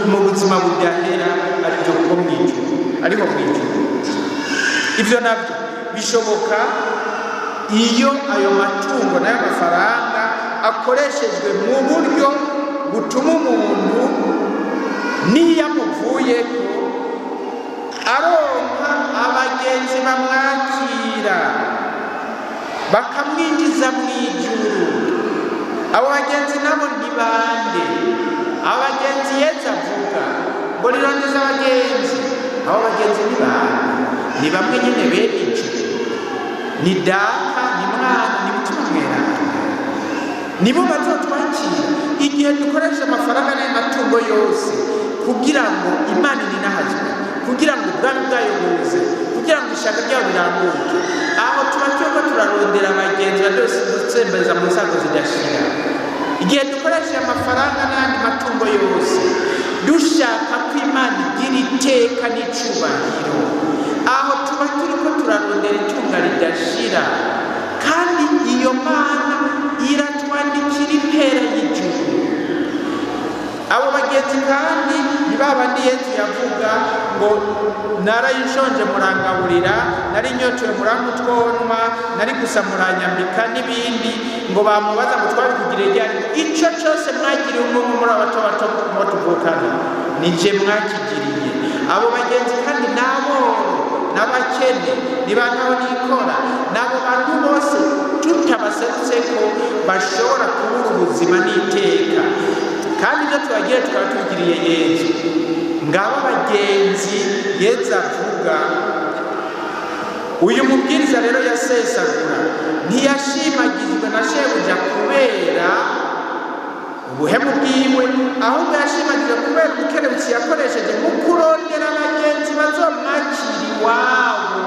mu buzima budahera ariryo bwo mw'ijuru, ariho mw'ijuru. Ibyo nabyo bishoboka iyo ayo matungo n'ayo mafaranga akoreshejwe mu buryo butuma umuntu niyamuvuyeko aronka abagenzi bamwakira bakamwinjiza mu ijuru. Abo bagenzi nabo ni bande? Abagenzi Yesu avuga ngo rirondeza abagenzi. Abo bagenzi ni bande? Ni bamwe nyine bene ijuru, ni Data, ni Mwana, ni Mutima Mweranda. Nibo bazotwakira igihe dukoresha amafaranga n'amatungo yose kugira ngo Imana ininahazwe, kugira ngo ubwami bwayo buze, kugira ngo ishaka ryayo rirambuke. Aho tuba turiko turarondera abagenzi badutsembereza mu nsago zidashira. Igihe dukoresha amafaranga n'ayandi matungo yose dushaka ko Imana igira iteka n'icubahiro, aho tuba turiko turarondera itunga ridashira, kandi iyo Mana iratwandikira impera y'ijuru. Abo bagenzi kandi ni babandi Yesu yavuga ngo narayishonje murangaburira, nari nyotewe muramutwonwa, nari gusa muranyambika n'ibindi, ngo bamubaza ngo twabikugiriye ryari? Ico cyose mwagiriye umwe muri abato bato tuvukana ni je mwakigiriye. Abo bagenzi kandi nabo n'abakene, ni bantu nikora, nabo bantu bose tutabaserutse ko bashobora kubura ubuzima n'iteka, kandi ibyo tubagiye tukaba tugiriye Yesu. Ngaba bagenzi Yesu avuga. Uyu mubwiriza rero yasesagura ntiyashimagizwe na shebuja kubera ubuhemu bwiwe, ahubwo yashimagizwe kubera ubukerebutsi yakoresheje mu kurondera abagenzi bazomwakira iwabo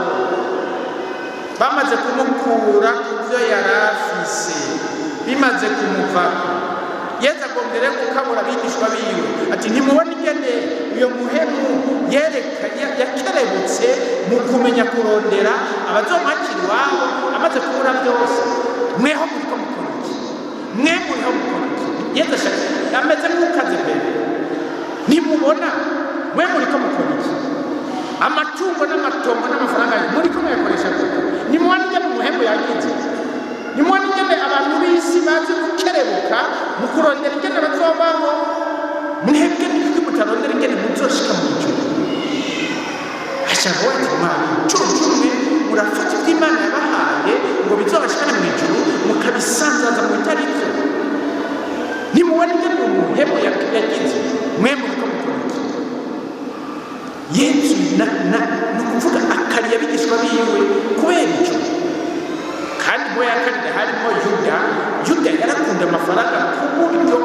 bamaze kumukura ku byo yari afise, bimaze kumuvako. Yesu agombere gukabura abigishwa biwe ati ntimubona ingene uyo muhemu yakerebutse mu kumenya kurondera abazomwakira iwabo amaze kubura byose. Mweho muriko mukora iki? Mwe muriho mukora iki? Yesu ashaka ameze nk'ukaze mbere. Ntimubona mwe muriko mukora iki? Amatungo n'amatongo n'amafaranga muriko muyakoresha gute? Nimubona ingene umuhemu yagize? Nimubona ingene abantu b'isi bazi gukerebuka mu kurondera ingene bazobaho? Mwebwe niko mutarondera ingene muzoshika mu ijuru. Ashaka wati mwami cumwe murafata ibyo Imana yabahaye ngo bizobashikane mu ijuru mukabisanzaza mu bitari byo. Nimubona ingene umuhemu yagize? Mwe muriko mukora iki? Yesu ni ukuvuga akariye abigishwa biwe kubera icyo. Kandi mu yakarire harimo Yuda yarakunda amafaranga ku buryo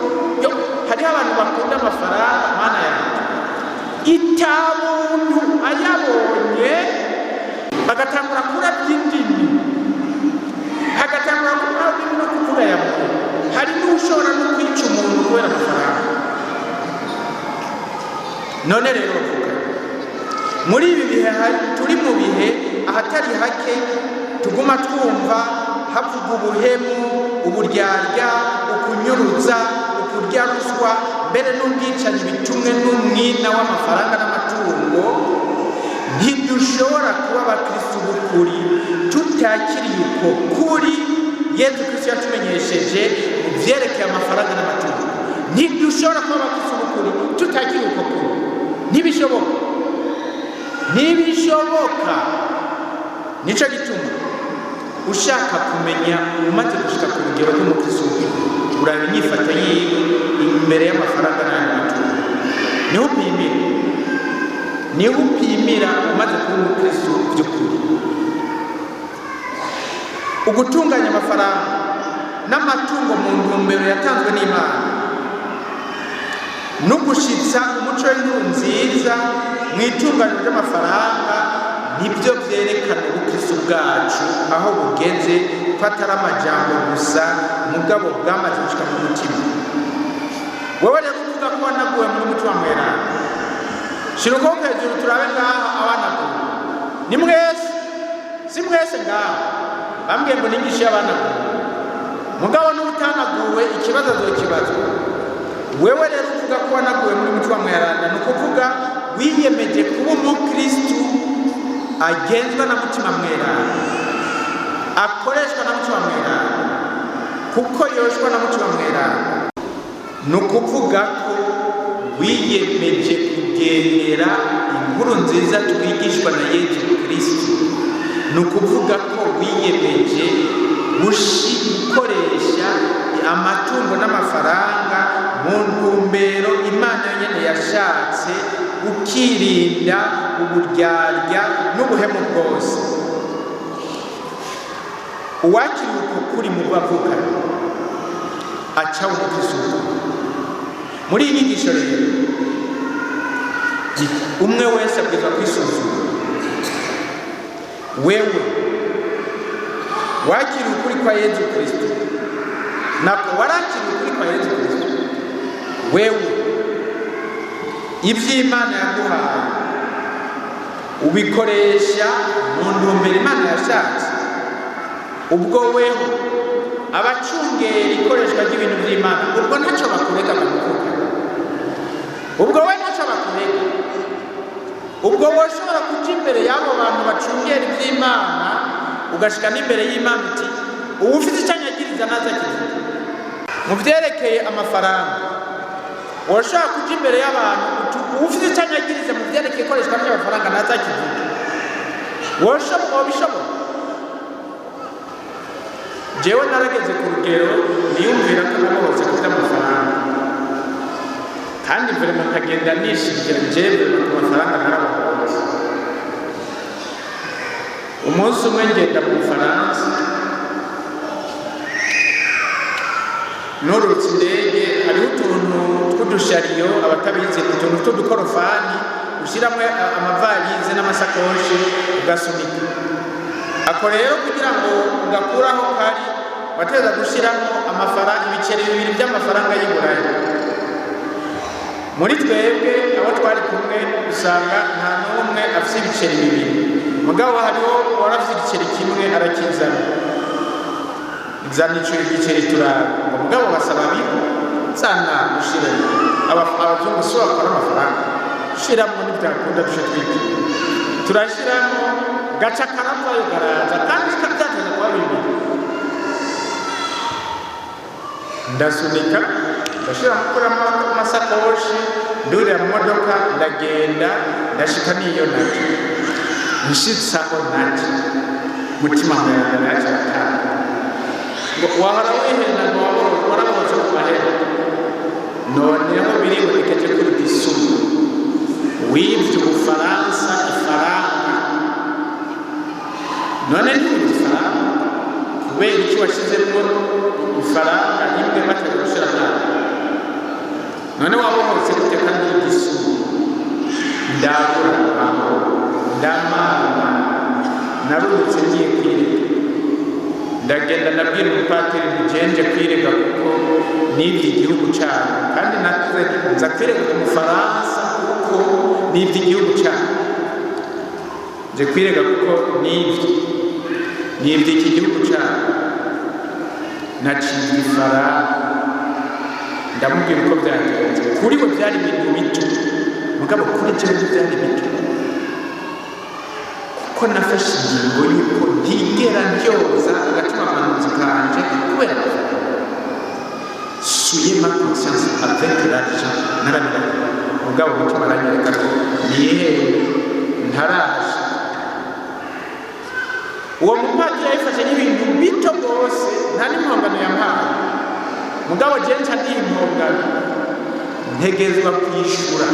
hariho abantu bakunda amafaranga Mana yanjye, itamuntu ayabonye bagatangura kurabya indimi, hagatangura kurabya indimi no kuvuga yamuye. Hari n'ushobora no kwica umuntu kubera amafaranga. None rero muri ibi bihe turi mu bihe ahatari hake tuguma twumva havuga ubuhemu, uburyarya, ukunyuruza, ukurya ruswa, mbere n'ubwicanyi bitumwe n'umwina w'amafaranga n'amatungo. Ntidushobora kuba abakristo b'ukuri tutakiriye uko kuri Yesu Kristo yatumenyesheje mu vyerekeye amafaranga n'amatungo. Ntidushobora kuba abakristo b'ukuri tutakiriye uko kuri. Ntibishoboka. Nico gituma ushaka kumenya umaze gushika ku rugero rw'umukristo uraba inyifato yiwe imbere y'amafaranga n'amatungo. Niho upimira umaze kuba umukristo by'ukuri. Ugutunganya amafaranga n'amatungo mu ntumbero yatanzwe n'Imana no gushitsa umuco w'inkuru nziza mu itunganiro ry'amafaranga nibyo byerekana ubukristo bwacu aho bugeze ko atari amajambo gusa mugabo bwamaze gushika mu mutima. Wewe rero uvuga ko wanaguwe muri mutima mweranda, shira ukuboko hejuru turabe ngaha abanaguwe. Ni mwese? Si mwese ngaha? Bambwiye ngo nigishe abanaguwe. Mugabo n'utanaguwe ikibazo azokibazwa. Wewe rero uvuga ko wanaguwe muri mutima mweranda, ni ukuvuga wiyemeje kuba umukristo agenzwa na mutima mweranda, akoreshwa na mutima mweranda, kuko yoshwa na mutima mweranda. Ni ukuvuga ko wiyemeje kugendera inkuru nziza twigishwa na Yesu Kristo. Ni ukuvuga ko wiyemeje gukoresha amatungo n'amafaranga mu ntumbero Imana yonyine yashatse, ukirinda uburyarya n'ubuhemu bwose. Uwakiriye uko kuri mu bavuga aca umukristo. Muri iyi nyigisho rero umwe wese abwirizwa kwisuzuma. Wewe wakiriye ukuri kwa Yesu Kristo, nako warakiriye ukuri kwa Yesu Kristo, wewe iby'Imana yaguhaye ubikoresha mu ntumbero Imana yashatse. Ubwo wewe abacungera ikoreshwa ry'ibintu by'Imana, ubwo ntacyo bakurega bamuvuga. Ubwo we ntacyo bakurega. Ubwo woshobora kuja imbere y'abo bantu bacungera iby'Imana ugashika n'imbere y'Imana uti ubu ufite icyanyagiriza naza kivuga. Mu byerekeye amafaranga woshobora kuja imbere y'abantu uti ubu ufite icyanyagiriza mu byerekeye ikoreshwa ry'amafaranga naza kivuga. Wobishobora? Jewe narageze ku rugero niyumvira ko nabohotse ku by'amafaranga, kandi vraiment nkagenda nishimira jewe ku mafaranga narabohotse. Umunsi umwe ngenda mu Bufaransa, norutse indege, hariho utuntu tw'udushariyo abatabizi, utuntu tw'udukorofani ushyiramo amavalize n'amasakoshi ugasunika. Ako rero kugira ngo ugakuraho kari wateza gushyiramo ibiceri 2 by'amafaranga y'i Burayi. Muri twebwe abo twari kumwe usanga nta n'umwe afite ibiceri 2, mugabo hariho warafite igiceri kimwe arakizana. Izana igiceri turara, mugabo basaba sana ushiramo. Abazungu si bakora amafaranga, shiramo n'ibyakunda dushe twiki turashiramo gaca karavayo garaza, kandi kabyateza kuba 2. Ndasunika ndashira mukuramo amasakoshi, ndurira mu modoka ndagenda ndashika niyo nati nshitsaho nati mutima mweranda naca ngo wahora wihenda ngo waraboze ku mahera. Noneho biri bukeje kuri Gisumu wibye Ubufaransa ifaranga. None ni ifaranga kubera iki washizemo ifaranga nimwe batari gushira nawe. None wabohotse gute kandi Gisumu? Ndabura ndamama narutse ngiye kwirega. Ndagenda nabwira umupatiri ntigenje kwirega kuko nibye igihugu cyane, kandi natwe nza kwirega ku Mufaransa kuko nibye igihugu cyane. Nje kwirega kuko nibye iki gihugu cyane. Naciye ifaranga ndamubwira uko byagenze. Kuri we byari ibintu bito, mugabo kuri jewe byari bito, kuko nafashe ingingo yuko ntigera ndyoza agatima amanuzi kanje kubera suye ma conscience avec l'argent. Narabiranye mugabo umutima aranyereka ko niyewe ntaraje. Uwo mupatiri yayifashe n'ibintu bito rwose, nta n'impongano yampaye, mugabo jewe nca ndimpongano ntegezwa kwishura.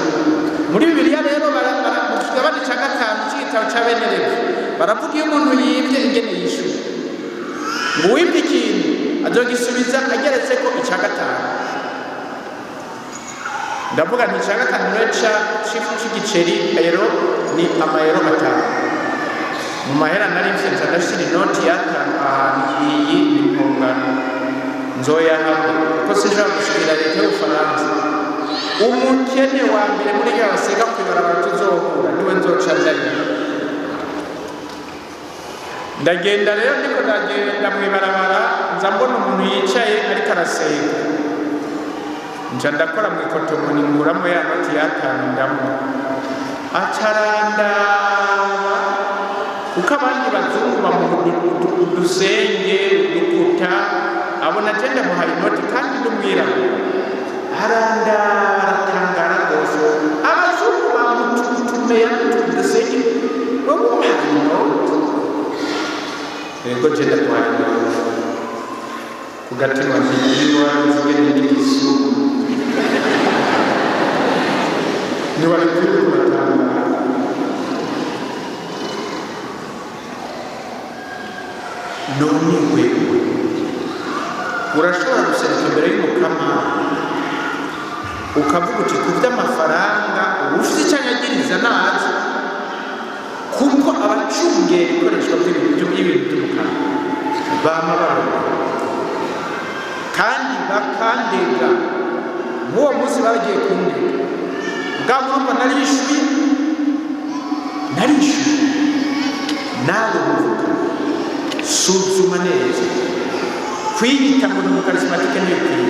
Muri Bibiliya rero mu kigabane ca 5 c'igitabo c'Abenerevi baravuga iyo umuntu yibye ingene yishura, ngo uwibye ikintu azogisubiza ageretse ko ica 5. ndavuga nti icya gatanu rero c'igiceri ero ni amayero 5 mu mahera nari mfite ndashyira inoti y'atanu ahantu iyi ni impongano nzoya hamwe kuko sinshobora gushikira leta y'Ubufaransa. Umukene wa mbere muri rya basega kwibarabara tuzohura niwe nzoca ndagenda. Ndagenda rero ndiko ndagenda mwibarabara nza mbona umuntu yicaye ariko arasenga, nca ndakora mu ikotomoni nguramo ya noti y'atanu ndamu acarandaba kuko abandi bazungu bamuha udusenge udukuta abona agenda muhaye inoti kandi n'umwirabura arandaba aratangara rwose. Abazungu bamutumeya udusenge bamuhaye inoti yego genda muhaye inoti ku gatima ntiyiwa nzigende n'igisumu niwari kuri kubatangara. None wewe urashobora guseruka imbere y'umukama ukavuga uti ku by'amafaranga ufite icyo anyagiriza nazi, kuko abacungera ikoreshwa ry'ibintu by'umukama bama barora kandi bakandega. N'uwo munsi bagiye kundega bwa murumva narishyuye nawe muvuga suzuma neza kwiyita ngo ni umukarismatike ntibikwiye,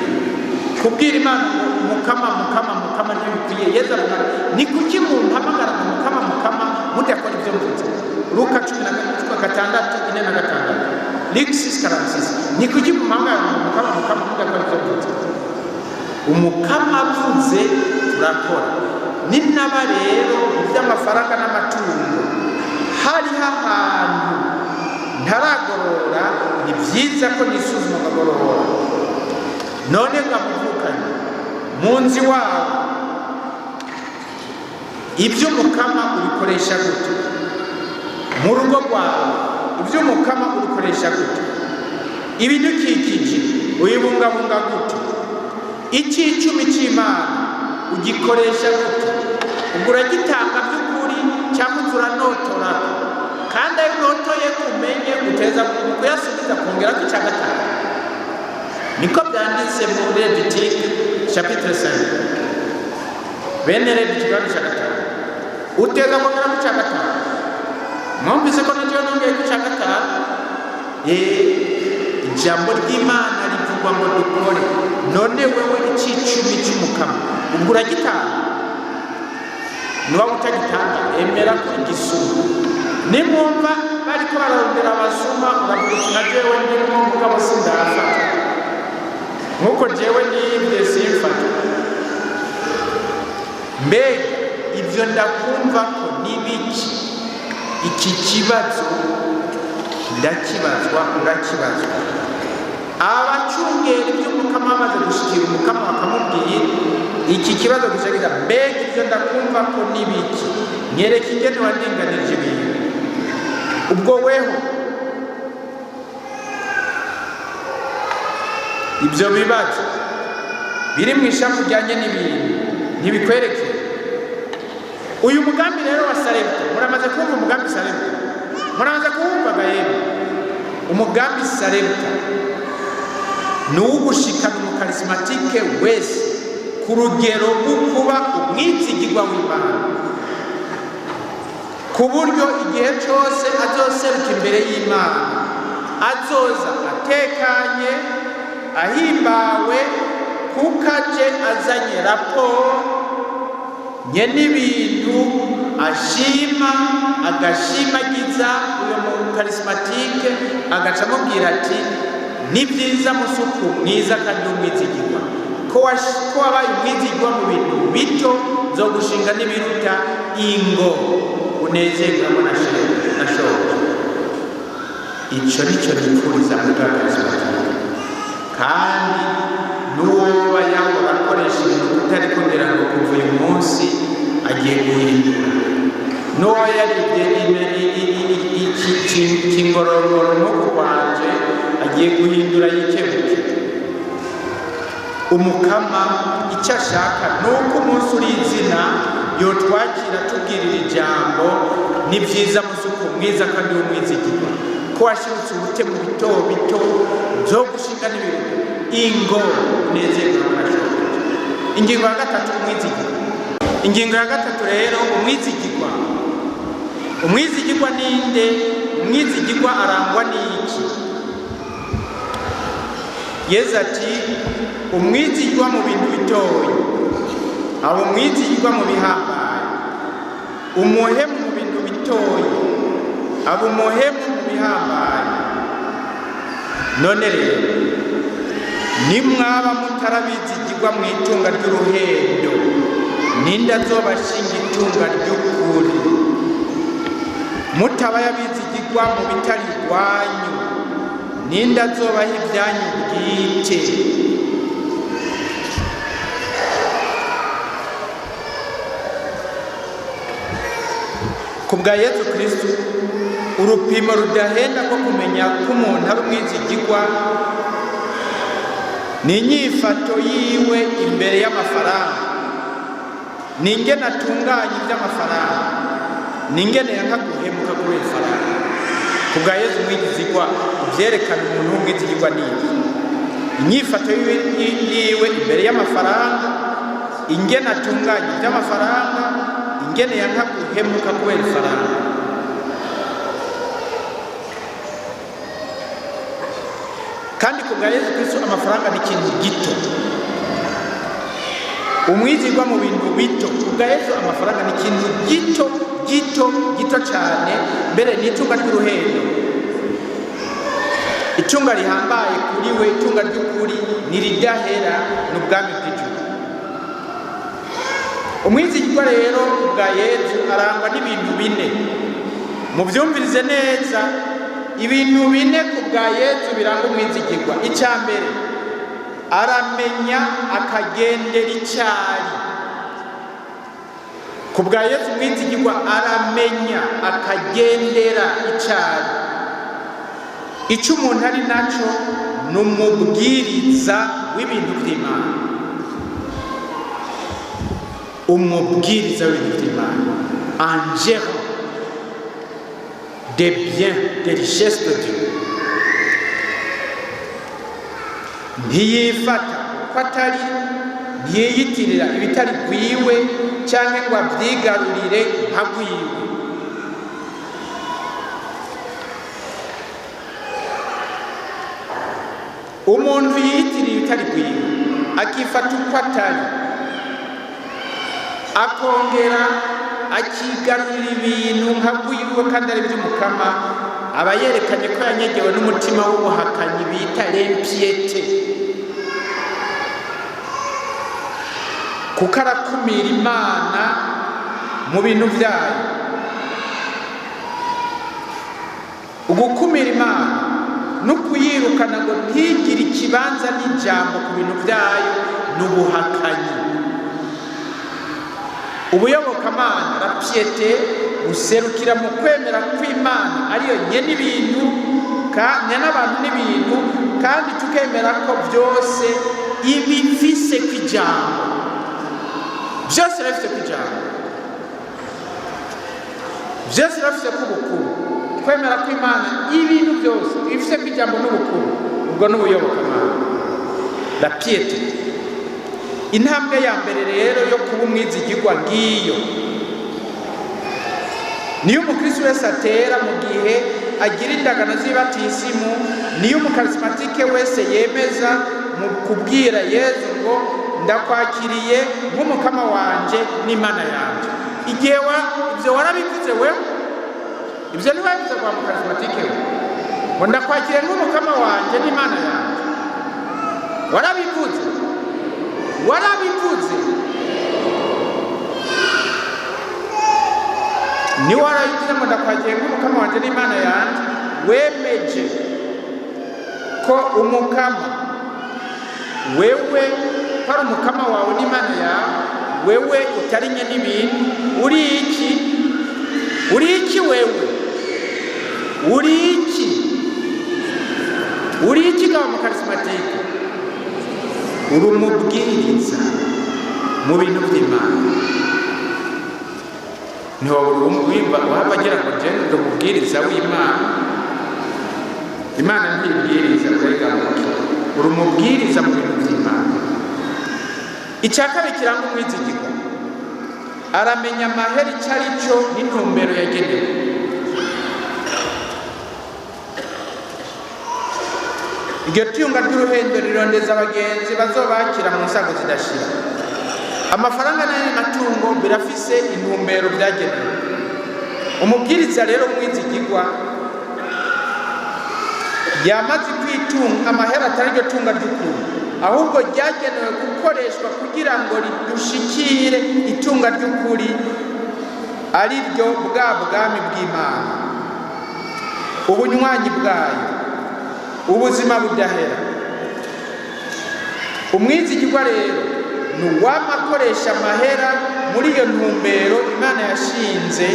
kubwira Imana ngo mukama ntibikwiye. Yesu avuga ni kuki mumpamagara ngo mukama mudakora ibyo mvuze. Luka 10:6-4-6 Luke 6:46 ni kuki mumpamagara ngo mukama mudakora ibyo mvuze. Umukama avuze turakora. Ni naba rero iby'amafaranga n'amatungo hariho ahantu ntaragorora, ni byiza ko nisuzuma nkagorora. None ngamuvukanye mu nzi wawe iby'umukama ubikoresha gute? Mu rugo rwawe iby'umukama ubikoresha gute? Ibidukikije uyibungabunga gute? Icyicumi cy'Imana ugikoresha gute? Ugura gitanga by'ukuri cyangwa uranotora? Kandi ayo notoye kumenye uteza kuyasubiza kongera ku cya gatanu. Niko byanditse muri Levitique chapitre 5. Bene Levitique cya gatanu uteza kongera ku cya gatanu. Mwumvise ko nacyo nongeye ku cya gatanu. Ijambo ry'Imana rivugwa ngo dukore. None wewe icyicumi cy'umukama ugura gitanga, niba utagitanga emera kuri gisuma. Nimwumva bariko bararondera abasuma uravuga uti na jewe ndimo mugabo sindafata nkuko jewe nibye simfata. Mbega ibyo ndakumva ko nibiki? Iki kibazo ndakibazwa urakibazwa. Abacungera iby'umukama bamaze gushikira umukama bakamubwiye iki kibazo gushakira, mbega ibyo ndakumva ko nibiki? Nyereka ingene wandinganije ibintu. Ubwo weho ibyo bibazo biri mu ishamu ryanye n'ibintu ntibikwereke. Uyu mugambi rero wa Sarepta, muramaze kumva umugambi Sarepta? Muramaze kuwumva gahemu? Umugambi Sarepta ni ugushikana umukarismatike wese ku rugero rwo kuba umwizigirwa w'Imana, ku buryo igihe cyose azoseruka imbere y'Imana azoza atekanye ahimbawe, kuko aje azanye raporo nye n'ibintu ashima agashimagiza uyo mukarismatike, agaca amubwira ati ni byiza musuku mwiza kandi umwizigirwa, ko wabaye umwizigirwa mu bintu bito zo gushinga n'ibiruta ingo unezerwamo na shobuja. Icyo nicyo nifuriza muri karismatike. Kandi n'uwoba yahora akoresha ibintu utari kugira ngo kuva uyu munsi agiye guhindura. N'uwo yaribye ikingorongoro no kurwanje agiye guhindura yikebuke. umukama icyo ashaka ni uko umunsi uri izina yotwakira tubwirira ijambo. ni byiza musuku mwiza kandi w'umwizigirwa ko washirutse ubute mu bito bito byo gushinga n'ibintu ingo nezerwa n'abashaka. Ingingo ya gatatu umwizigirwa. Ingingo ya gatatu rero umwizigirwa. Umwizigirwa ninde? Umwizigirwa arangwa n'iki? Yesu ati umwizigirwa mu bintu bitoya, abo umwizigirwa mu bihambaye, umuhemu mu bintu bitoya, abo umuhemu mu bihambaye. None rero nimwaba mutarabizigirwa mu itunga ry'uruhendo, ninde azobashinga itunga ry'ukuri? Mutaba yabizigirwa mu bitari rwanyu, ninde azobaha ibyanyu bwite? Ku bwa Yesu Kristo, urupimo rudahenda ko kumenya ko umuntu ari umwizigirwa ni inyifato yiwe imbere y'amafaranga, ni ingene atunganya iby'amafaranga, ni ingene yanka guhemuka kubera ifaranga. Ku bwa Yesu umwizigirwa byerekana umuntu w'umwizigirwa n'iki? Inyifato yiwe imbere y'amafaranga, ingene atunganya iby'amafaranga, ingene yanka guhemuka kubera ifaranga. Kandi ku bwa Yesu Kristo amafaranga ni ikintu gito. Umwizigirwa mu bintu bito. Ku bwa Yesu amafaranga ni ikintu gito cyane, mbere ni itunga ry'uruhendo, itunga rihambaye kuri we, itunga ry'ukuri niridahera n'ubwami bw'ijuru. Umwizigirwa rero ku bwa Yesu arangwa n'ibintu bine. Mubyumvirize neza, ibintu bine ku bwa Yesu biranga umwizigirwa. Icya mbere, aramenya akagendera icyari. Ku bwa Yesu umwizigirwa aramenya akagendera icyari. Icyo umuntu ari nacyo ni umubwiriza w'ibintu by'Imana. Umubwiriza w'ibintu by'Imana, un gérant des biens, des richesses de Dieu. Ntiyifata ko atari, ntiyiyitirira ibitari gwiwe cyangwa ngo abyigarurire nka gwiwe. Umuntu yiyitiriye ibitari gwiwe akifata uko atari, akongera akigarurira ibintu nka gwiwe kandi ari iby'umukama, aba yerekanye ko yanyegewe n'umutima w'ubuhakanyi bita l'impiété, kuko arakumira Imana mu bintu byayo. Ugukumira Imana no kuyirukana ngo ntigire ikibanza n'ijambo ku bintu byayo n'ubuhakanyi. Ubuyobokamana, la piété, guserukira mu kwemera kw'Imana ariyo nyene ibintu, n'abantu n'ibintu, kandi tukemera ko byose ibifise kw'ijambo, byose bifise kw'ijambo, byose bifise kubukuru. Kwemera kw'Imana ibintu byose bifise kw'ijambo n'ubukuru, ubwo n'ubuyobokamana, la piété. Intambwe ya mbere rero yo kuba umwizigirwa ngiyo niyo umukristo wese atera mu gihe agira indagano z'ibatisimu, niyo umukarismatike wese yemeza mu kubwira Yesu ngo ndakwakiriye nk'umukama wanje n'Imana yanje. Igihe ibyo warabivuze wewe, ibyo ntiwabivuze kwa mukarismatike we ngo ndakwakiriye nk'umukama wanje n'Imana yanje, warabivuze ni warayivuze ngo ndakwakiriye nk'umukama wanje n'Imana yanje, wemeje ko umukama wewe ko ari umukama wawe n'Imana yawe, wewe utarinye n'ibintu. Uri iki wewe? uri iki gaba mukarismatike? uri umubwiriza mu bintu by'Imana. Niho wumva waba agira ngo njyewe ndi umubwiriza w'Imana. Imana ntibwiriza uregamuke, uri umubwiriza mu bintu by'Imana. Icya kabiri kiranga umwizigirwa, aramenya amahera icyo ari cyo n'intumbero yagenewe. Iryo tunga ry'uruhendo rirondeza abagenzi bazobakira mu nsago zidashira. Amafaranga n'ayandi matungo birafise intumbero byagenewe. Umubwiriza rero umwizigirwa yamaze kwitunga amahera atari iryo tunga ry'ukuri, ahubwo ryagenewe gukoreshwa kugira ngo ridushikire itunga ry'ukuri, ari ryo bwa bwami bw'Imana, ubunywanyi bwayo, ubuzima budahera. Umwizigirwa rero ni uwama akoresha amahera muri iyo ntumbero Imana yashinze,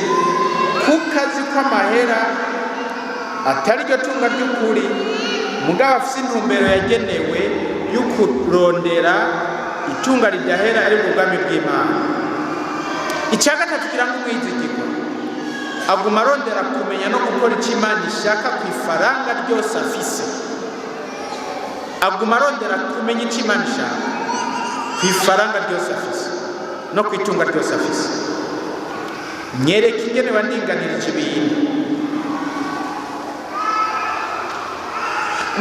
kuko azi ko amahera atari iryo tunga ry'ukuri, mugabo afise intumbero yagenewe yo kurondera itunga ridahera ari mu bwami bw'Imana. Icya gatatu kiranga umwizigirwa, aguma arondera kumenya no gukora icyo Imana ishaka ku ifaranga ryose afise. Aguma arondera kumenya icyo Imana ishaka ku ifaranga ryose afise no ku itunga ryose afise. Nyereka ingene wandinganirije ibintu,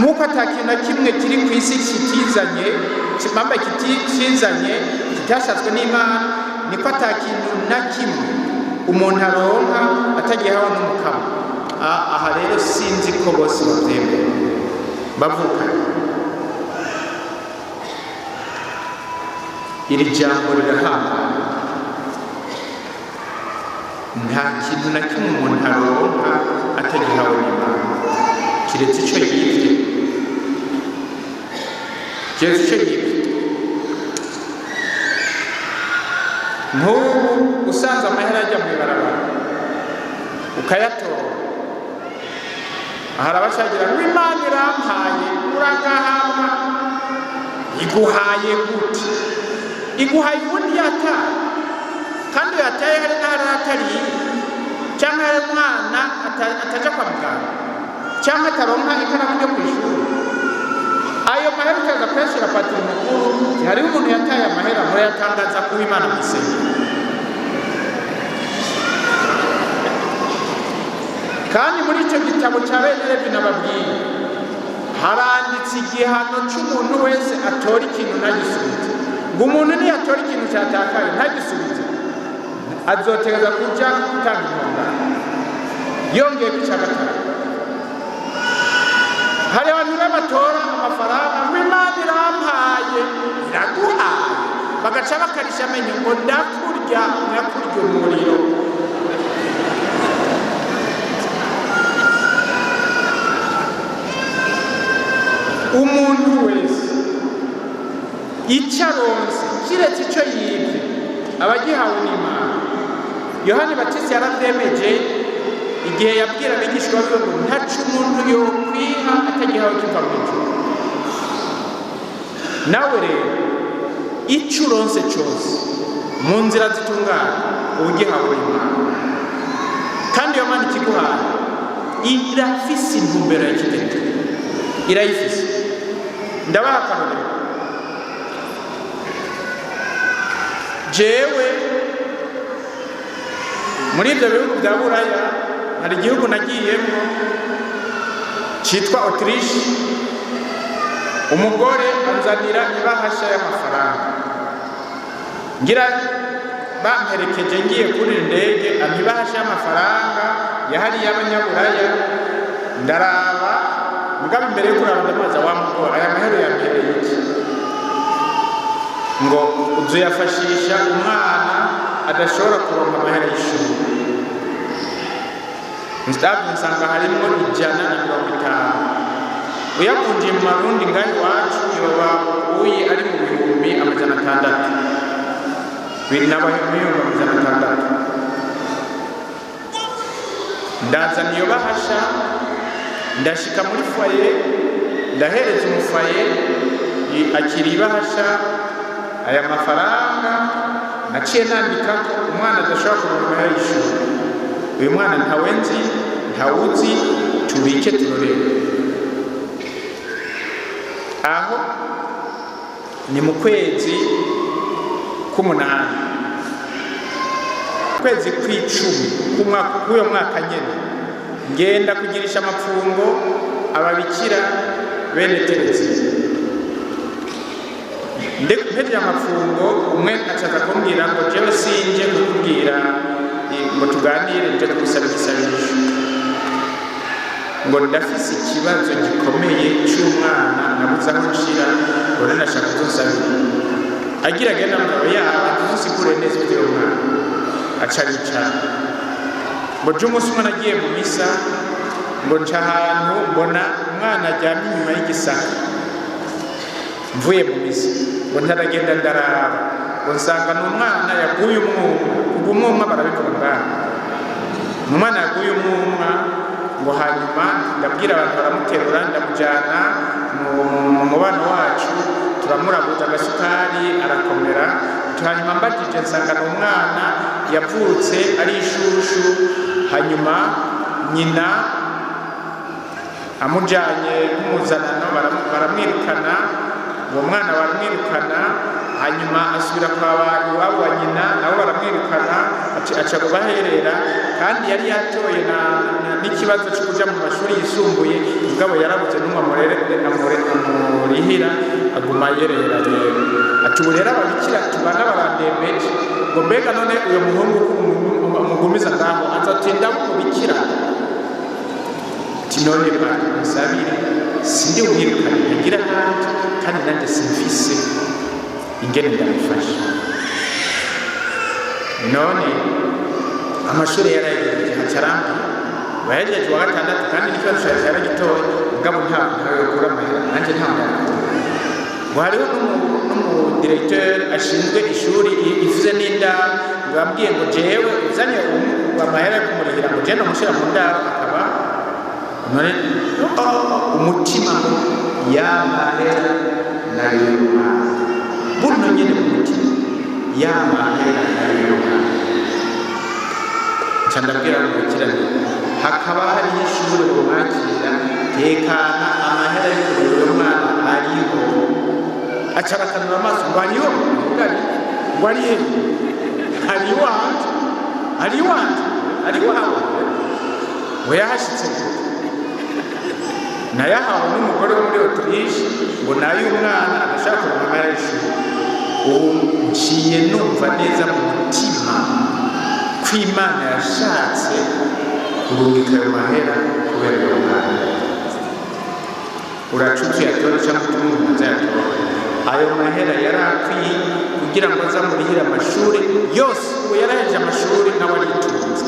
nk'uko atakintu na kimwe kiri ku isi kitizanye kitashatswe n'Imana, niko atakintu na kimwe umuntu aronka atagihawe n'umukama. Aha rero sinzi ko bose babyemera bavukana. Iri jambo rirahambaye. Nta kintu na kimwe umuntu aronka atagihawe n'Imana, kiretse icyo yibye. Nk'ubu usanze amahera ajya mu ibarabara ukayatora, hari abashagira ngo Imana irampaye, uragahabwa. Iguhaye gute? Iguhaye ubundi yataye, kandi yataye hari n'ahari atari, cyangwa hari umwana ataja kwa muganga, cyangwa ataronka ikaramu ryo ku ishuri. Ayo mahera ukaza kuyashyira patiri mukuru, hariho umuntu yataye amahera murayatangaza kuba Imana mu isengero. Kandi muri icyo gitabo cya bene Levi nababwiye, haranditse igihano cy'umuntu wese atora ikintu ntagisubize. Ngo umuntu niyatora ikintu cyatakaye ntagisubize, azotegeza kuja gutanga intungane. Yongeye ku cya gatatu, hari abantu batora amafaranga ngo Imana irampaye, iraguhaye, bagaca bakarisha amenyo ngo ndakurya umuriro. Umuntu wese icyo aronse kiretse icyo yibye aba agihawe n'Imana. Yohani Batista yaravyemeje igihe yabwira abigishwa be ngo ntaco umuntu yokwiha atagihawe kiva mu ijuru. Nawe rero icyo uronse cyose mu nzira zitunganye uba ugihawe n'Imana, kandi iyo Mana ikiguhaye irafise intumbero ya kidete, irayifise. Ndabaha akarorero. Jewe muri ibyo bihugu bya Buraya hari igihugu nagiyemo cyitwa Autriche. Umugore anzanira ibahasha y'amafaranga, ngira bamperekeje ngiye kuri ndege, ibahasha y'amafaranga yahari y'abanyaburaya. Ndaraba mugabe imbere yo kuraba ndamaza wa mugore, aya mahero yambereye iki? Ngo uzuyafashisha umwana adashobora kuronka amahera y'ishuri. Nsanga harimo 150. Uyavunjiye mu marundi ngaho iwacu yoba uyi ari mu bihumbi 600. Biri n'abahumbi 600. Ndazana iyo bahasha, ndashika muri foyer, ndahereza umufoyer akiri ibahasha aya mafaranga naciye nandika ko umwana adashobora kuronka y'ishuri. Uyu mwana ntawe nzi ntawuzi, tubike turorere. Aho ni mu kwezi k'umunani, kwezi kw'icumi k'uyo mwaka nyene, ngenda kugirisha amapfungo ababikira bene Tereziya. Mpejeje amapfungo, umwe acaza kumbwira ngo jewe sinje kukubwira ngo tuganire, nje kugusaba igisabisho, ngo ndafise ikibazo gikomeye c'umwana nabuze aho nshira, ngo ndashaka kuzosabira. Agira agenda mugabo yaba tuzisigure neza ivy'uwo mwana. Aca aricara, ngo je umunsi umwe nagiye mu misa, ngo nca ahantu mbona umwana aryamye inyuma y'igisaka. Mvuye mu misa ngo ntaragenda ndaraba, ngo nsanga n'umwana yaguye umwuma. Ubwo umwuma barabivuga ngaho, umwana yaguye umwuma. Ngo hanyuma ndabwira abantu baramuterura, ndamujyana mu mubano wacu, turamurabuza agasukari arakomera. Hanyuma mbajije nsanga n'umwana yavutse ari ishushu, hanyuma nyina amujyanye nk'umuzanano baramwirukana. Uwo mwana baramwirukana, hanyuma asubira kwa iwabo wa nyina, nabo baramwirukana, aca kubaherera. Kandi yari yatoye n'ikibazo cyo kuja mu mashuri yisumbuye, mugabo yarabuze n'umwe amurihira, aguma yerera rero. Ati ubu rero ababikira tubana barandembeje, ngo mbega none uyo muhungu mugumiza ngaho azatinda mubikira. Ati none bana musabire, sindi umwirukane ntagira ahandi, kandi nanjye simfise ingene ndamufasha. None amashuri yarayegereje, hacarambira bahejeje wa gatandatu, kandi n'ikibazo cyawe yaragitoye, mugabo ntawe yokura amahera, nanjye ntawe. Ngo hariho n'umudirecteur ashinzwe ishuri ivuze n'indaro, ngo yambwiye ngo jewe uzanye amahera yo kumurihira, ngo je nomushira mu ndaro, akaba none umutima y'amahera nayo buno nyene mu mutima y'amahera nayo. Nca ndabwira umubikira nti hakaba hari ishuri bumwakira, tekana amahera y'uburiro mwana ariho. Aca arakanura amaso, ngo ariho, ngo arihe, ari iwanje, ari iwanje, ari iwawe. ngo yahashitse gute? Nayahawe n'umugore wo muri Autriche, ngo nayo umwana agashaka kumamara y'ishuri. Ubu nciye numva neza mu mutima ko Imana yashatse kurungika ayo mahera kubera uwo mwana. Uracuze yatora cyangwa umuntu azayatora. Ayo mahera yari akwiye kugira ngo azamurihire amashuri yose. Ubu yaraheje amashuri nawe aritunze.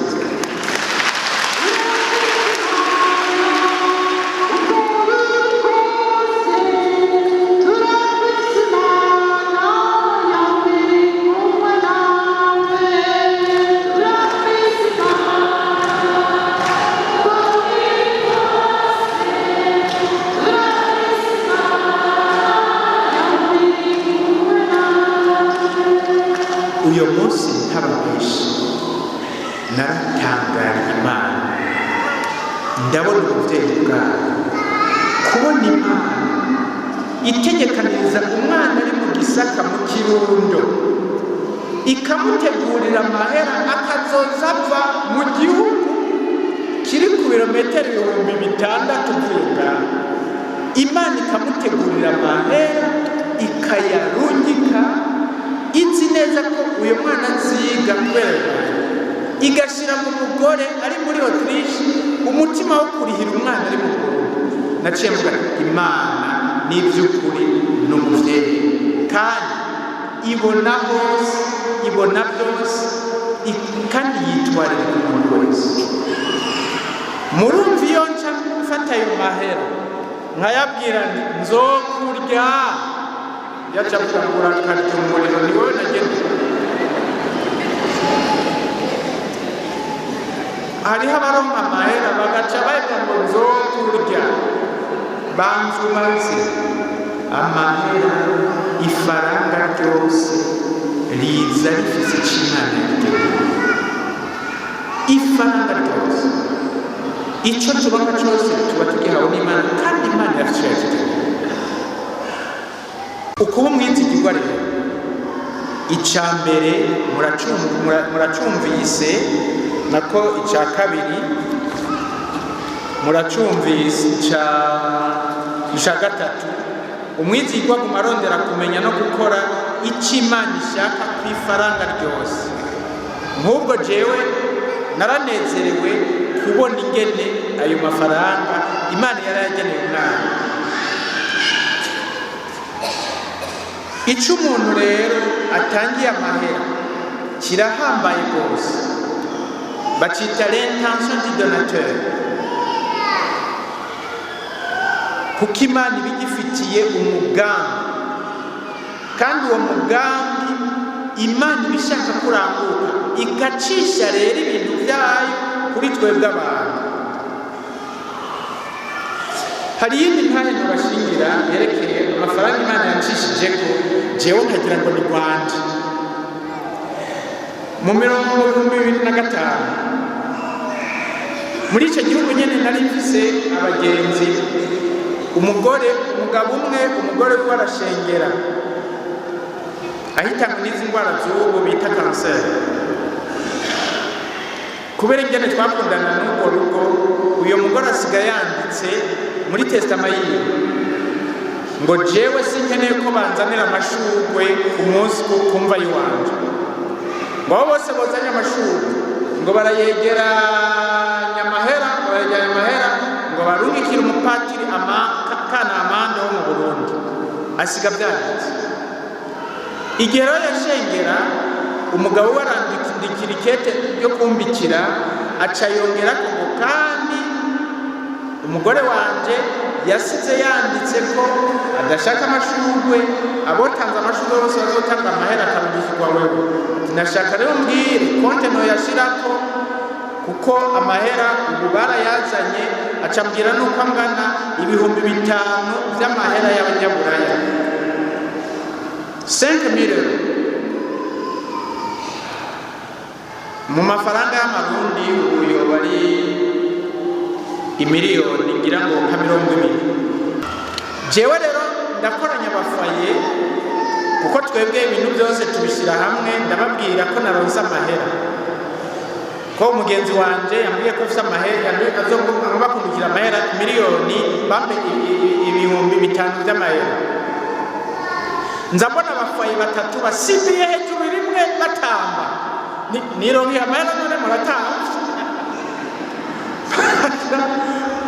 Uyo munsi ntababishi naratangariye Imana, ndabona ubuvyeyi bwayo, kubona Imana itegekaniriza umwana ari mu Gisaka mu Kirundo, ikamutegurira amahera akazoza ava mu gihugu kiri ku birometero 6,000 uvuye ngaho. Imana ikamutegurira amahera ikayarungika, izi neza ko uyu mwana nziga kubera igashira mu mugore ari muri Autriche umutima wo kurihira umwana ari mu Burundi. Naciye mvuga Imana n'ivy'ukuri n'umuvyeyi, kandi ibona hose, ibona byose, kandi yitwarira umuntu wese. Murumva iyo nca mfata ayo mahera nkayabwira nti nzokurya, yaca kugura karya umuriro ni wowe nagenda. Hariho abaronka amahera bagaca bavuga ngo nzokurya, banzumaze amahera ifaranga ryose riza rifise ic'Imana yariteguye. Ifaranga ryose ico turonka cose tuba tugihawe n'Imana, kandi Imana irafise ico yariteguye. Ukuba umwizigirwa rero, ica mbere muracumvise, nako ica kabiri muracumvise, ica gatatu, umwizigirwa aguma arondera kumenya no gukora ico Imana ishaka kw'ifaranga ryose. Nk'ubwo jewe naranezerewe kubona ingene ayo mafaranga Imana yarayageneye umwana. Ico umuntu rero atangiye amahera kirahambaye rwose, bacita l'intention du donateur, kuko Imana iba igifitiye umugambi, kandi uwo mugambi Imana iba ishaka kuranguka, igacisha rero ibintu byayo kuri twebwe abantu. Hari iyindi ntahe nabashingira yerekeye amafaranga Imana yancishijeko jewe nkagira ngo ni rwanje. Mu 2005 muri icyo gihugu nyene nari mfise abagenzi, umugabo umwe, umugore we arashengera ahitanywe n'izi ndwara z'ubu bita kanseri. Kubera ingene twakundana n'urwo rugo, uyo mugore asigaye yanditse muri testama yiwe ngo jewe sinkeneye ko banzanira amashurwe ku munsi ku mva yiwanje, ngo abo bose bozanye amashurwe ngo barayegeranya amahera ngo barungikire umupatiri kana amande wo mu Burundi. Asiga byanditse. Igihe rero yashengera, umugabo we arandikira ikete ryo kumbikira, aca yongerako ngo kandi umugore wanje yasize yanditse ko adashaka amashurwe, abotanze amashurwe bose bazotanga amahera akarungikirwa wewe. Nashaka rero mbwire konte noyashirako, kuko amahera ubu barayazanye, aca mbwira nuko angana 5,000 vy'amahera y'abanyaburaya, 5,000 euros mu mafaranga y'amarundi. Uyo bari imiliyoni ngira ngo nka 20,000. Jewe rero ndakoranya abafaye, kuko twebwe ibintu byose tubishyira hamwe. Ndababwira ko naronse amahera, ko umugenzi wanje yambwiye ko afite amahera, bakundukira amahera miliyoni, bambe 5,000 by'amahera. Nza mbona abafaye 3 basimbiye hejuru rimwe batamba, nironkeye amahera none muratamba.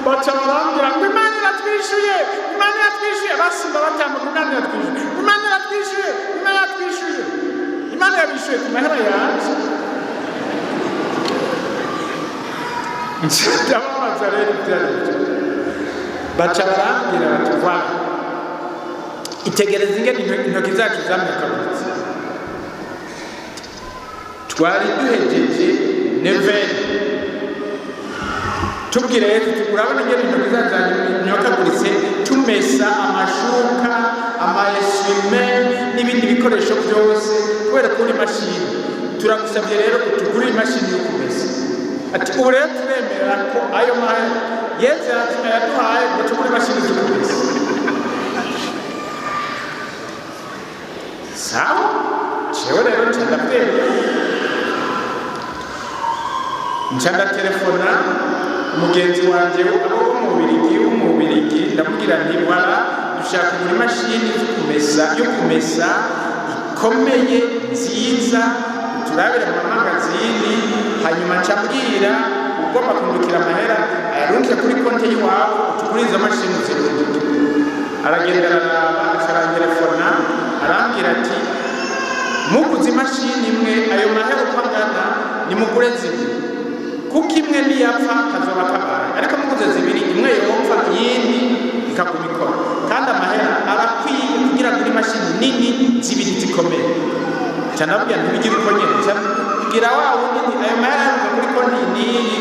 Baca barambwira ngo Imana iratwishuye, Imana iratwishuye, basimba batamba ngo Imana iratwishuye, Imana iratwishuye, Imana iratwishuye. Imana yabishuye ku mahera yanje. Ndababaza rero ibyaribyo. Baca barambwira bati voilà, itegereza ingene intoki zacu zamekaburitse. Twari duhejeje neveni, tubwire rero urabona ingene intoki zacu zanyakaguritse, tumesa amashuka, amaesime n'ibindi bikoresho byose kubera kuri mashini. Turagusabye rero utugure imashini yo kumesa. Ati ubu rero turemera ko ayo mahera Yesu yaduhaye ngo tugure imashini zo kumesa. Sawa, jewe rero nca telefona umugenzi wanje abo mu Bubiligi, ndamubwira nti wala dushaka kugura imashini yo kumesa ikomeye nziza, turabira mu magazini. Hanyuma ncambwira ugomba kundukira amahera ayarungike kuri konti y'iwabo, tugure izo mashini zirunduke. Aragenda aratelefona arambwira ati muguze imashini imwe, ayo mahera uko angana nimugure 2, kuko imwe niyapfa kazoba kabaye, ariko muguze 2, imwe yopfa iyindi ikaguma ikora. Kandi amahera arakwiye kugira ngo imashini nini 2 zikomeye. Canabwira ntibigire uko nyene, gira wa wundi ayo mahera kuri konti nini.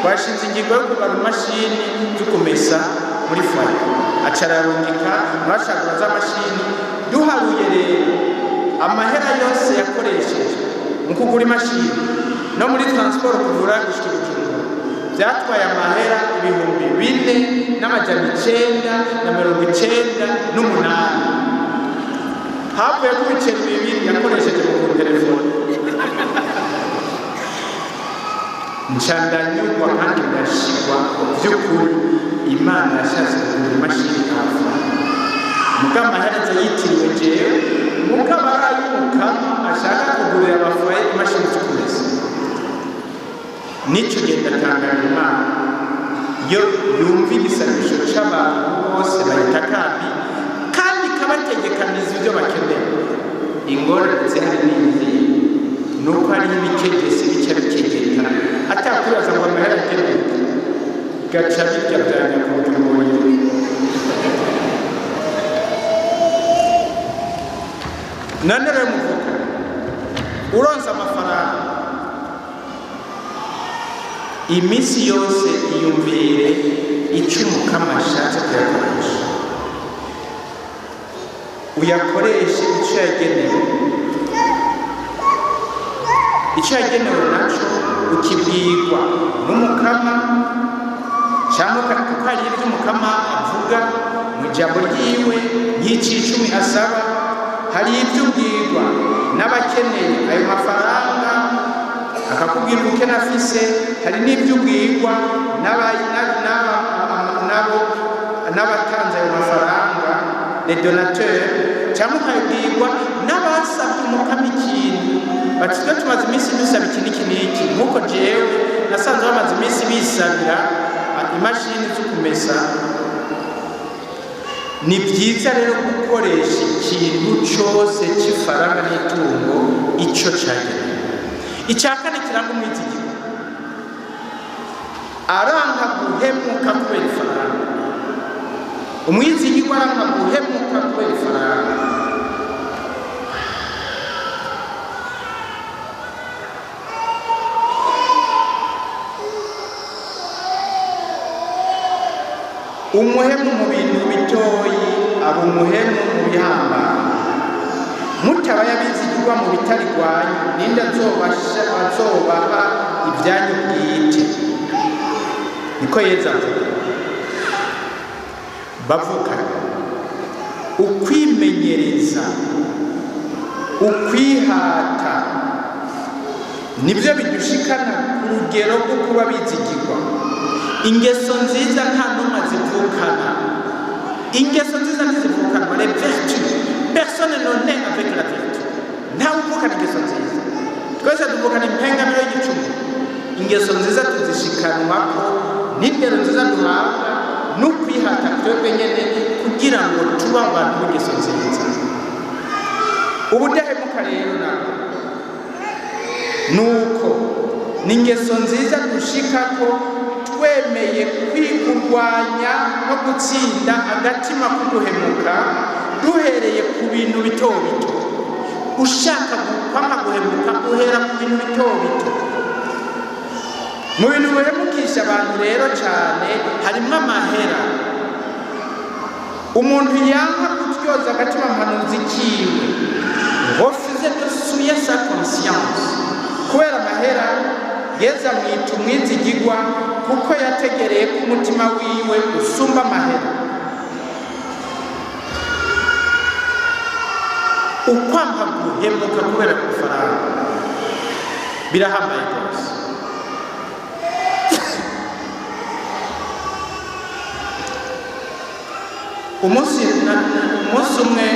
Twashinze ingingo yo kugura imashini zo kumesa muri foye acararungika mwashagura z'amashini duharuye rero amahera yose yakoresheje mu kugura imashini no muri transport kuvura gushika Bujumbura byatwaye amahera 4,998 havuye ku biceri 2 yakoresheje mu telefone ncandanyurwa kandi ndashigwa by'ukuri Imana yashatse kugura imashini hafi muka amahera yitiriwe jewe muka barayumuka ashaka kugurira abafoye imashini zikomeza nico genda tangana Imana yo yumva igisabisho c'abantu bose bahita kandi kabategekaniza ibyo bakeneye ingorane zihari n'izi nuko ari ibikegese bica bikegeta atakwibaza ngo amahera akeneye gaca bijya byanya ku murimo none rero muvuga uronsa amafaranga iminsi yose iyumvire icyo umukama ashatse kuyakoresha uyakoreshe icyo yagenewe nacyo ukibwirwa n'umukama cyangwa kuko hari ibyo umukama avuga mu ijambo ryiwe y'iciro 10 asaba hari ibyo ubwirwa n'abakeneye ayo mafaranga akakubwira ubukene afise hari n'ibyo ubwirwa n'abatanze ayo mafaranga les donateurs cyangwa ukabwirwa n'abasabye umukama ikintu bati twe tumaze iminsi dusaba iki n'iki nk'uko jewe nasanze bamaze iminsi bisabira imashini zo kumesa ni byiza rero gukoresha ikintu cyose cy'ifaranga n'itungo icyo cyagenewe icya kane kiranga umwizigiro aranga guhemuka kubera ifaranga umwizigiro aranga guhemuka kubera ifaranga umuhemu mu bintu bitoyi aba umuhemu mu bihambaye mutaba yabizigirwa mu bitari rwanyu ninde azobaha ibyanyu bwite niko Yesu avuga bavuga ukwimenyereza ukwihata nibyo bidushikana ku rugero rwo kuba bizigirwa ingeso nziza nta numa zivukana ingeso nziza ntizivukana les vertus personne ne naît avec la vertu nta uvukana ingeso nziza twese tuvukana impengamiro y'igicumbi ingeso nziza tuzishikanwako n'indero nziza duhabwa n'ukwihata twebwe nyene kugira ngo tuba abantu b'ingeso nziza ubudahemuka rero nabwo nuko n'ingeso nziza dushikako twemeye kwigurwanya no gutsinda agatima k'uguhemuka duhereye ku bintu bito bito ushaka kwama guhemuka uhera ku bintu bito bito mu bintu bihemukisha abantu rero cyane harimo amahera umuntu yanka gutyoza agatima mpanuzi kiwe refuser de souiller sa conscience kubera amahera Yesu amwita umwizigirwa kuko yategereye ko umutima wiwe usumba amahera ukwamba guhemuka kubera amafaranga birahambaye rwose umunsi umwe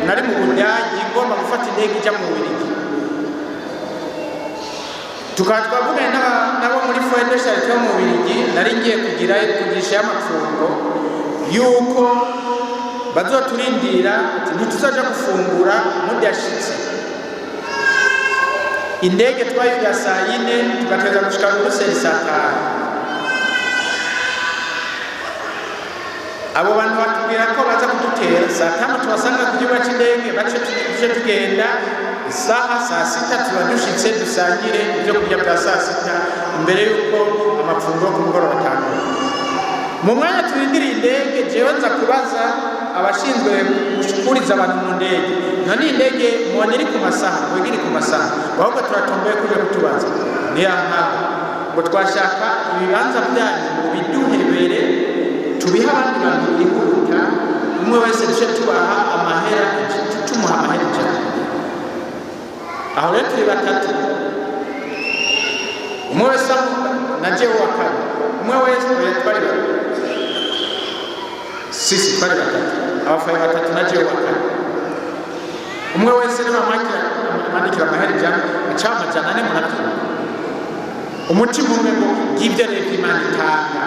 nari mu Budage ngomba gufata indege ijya mu Bubiligi tukaba twavuganye nabo muri foyer de charité yo mu Bubiligi nari ngiye kugisha amafunguro yuko bazoturindira ntituzaja gufungura mudashitse indege twayuga saa 4 tugateza gushika muri Bruxelles saa 5 abo bantu batubwira ko baza kudutera saa 5 tubasanga ku kibuga cy'indege bace tugenda isaha saa 6 tuba dushitse dusangire ibyo kurya bya saa 6 imbere yuko amafunguro ku mugoroba atangura mu mwanya turindiriye indege jewe nza kubaza abashinzwe gushikuriza abantu mu ndege, none indege mubona iri ku masaha, mwebwe iri ku masaha, ahubwo turatomboye kuja kutubaza niyankaho ngo twashaka ibibanza byanyu mu biduhebere tubiha abandi bantu bihuta, umwe wese duce tubaha amahera, tumuha amahera ijana. Aho rero turi batatu, umwe wese na jewe wa kane, umwe wese twari sisi twari batatu, abafaye batatu na jewe wa kane, umwe wese mandikira amahera ijana, aca amajana ane murabyumva. Umutima umwe ngo ngibyo rero Imana itanga,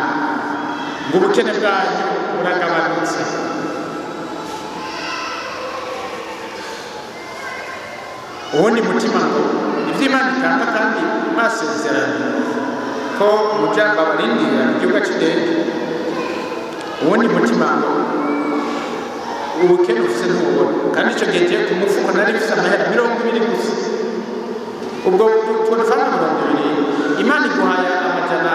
ngo ubukene bwanyu buragabanutse. Uwundi mutima ngo ibyo Imana itanga kandi mwasezeranye ko muja babarindira igihugu cy'indege. Uwundi mutima ngo ubukene ufise ntubona, kandi icyo gihe ngiye ku mufuko nari mfise amahera 20 gusa, ubwo tunafaranga 20, Imana iguhaye amajana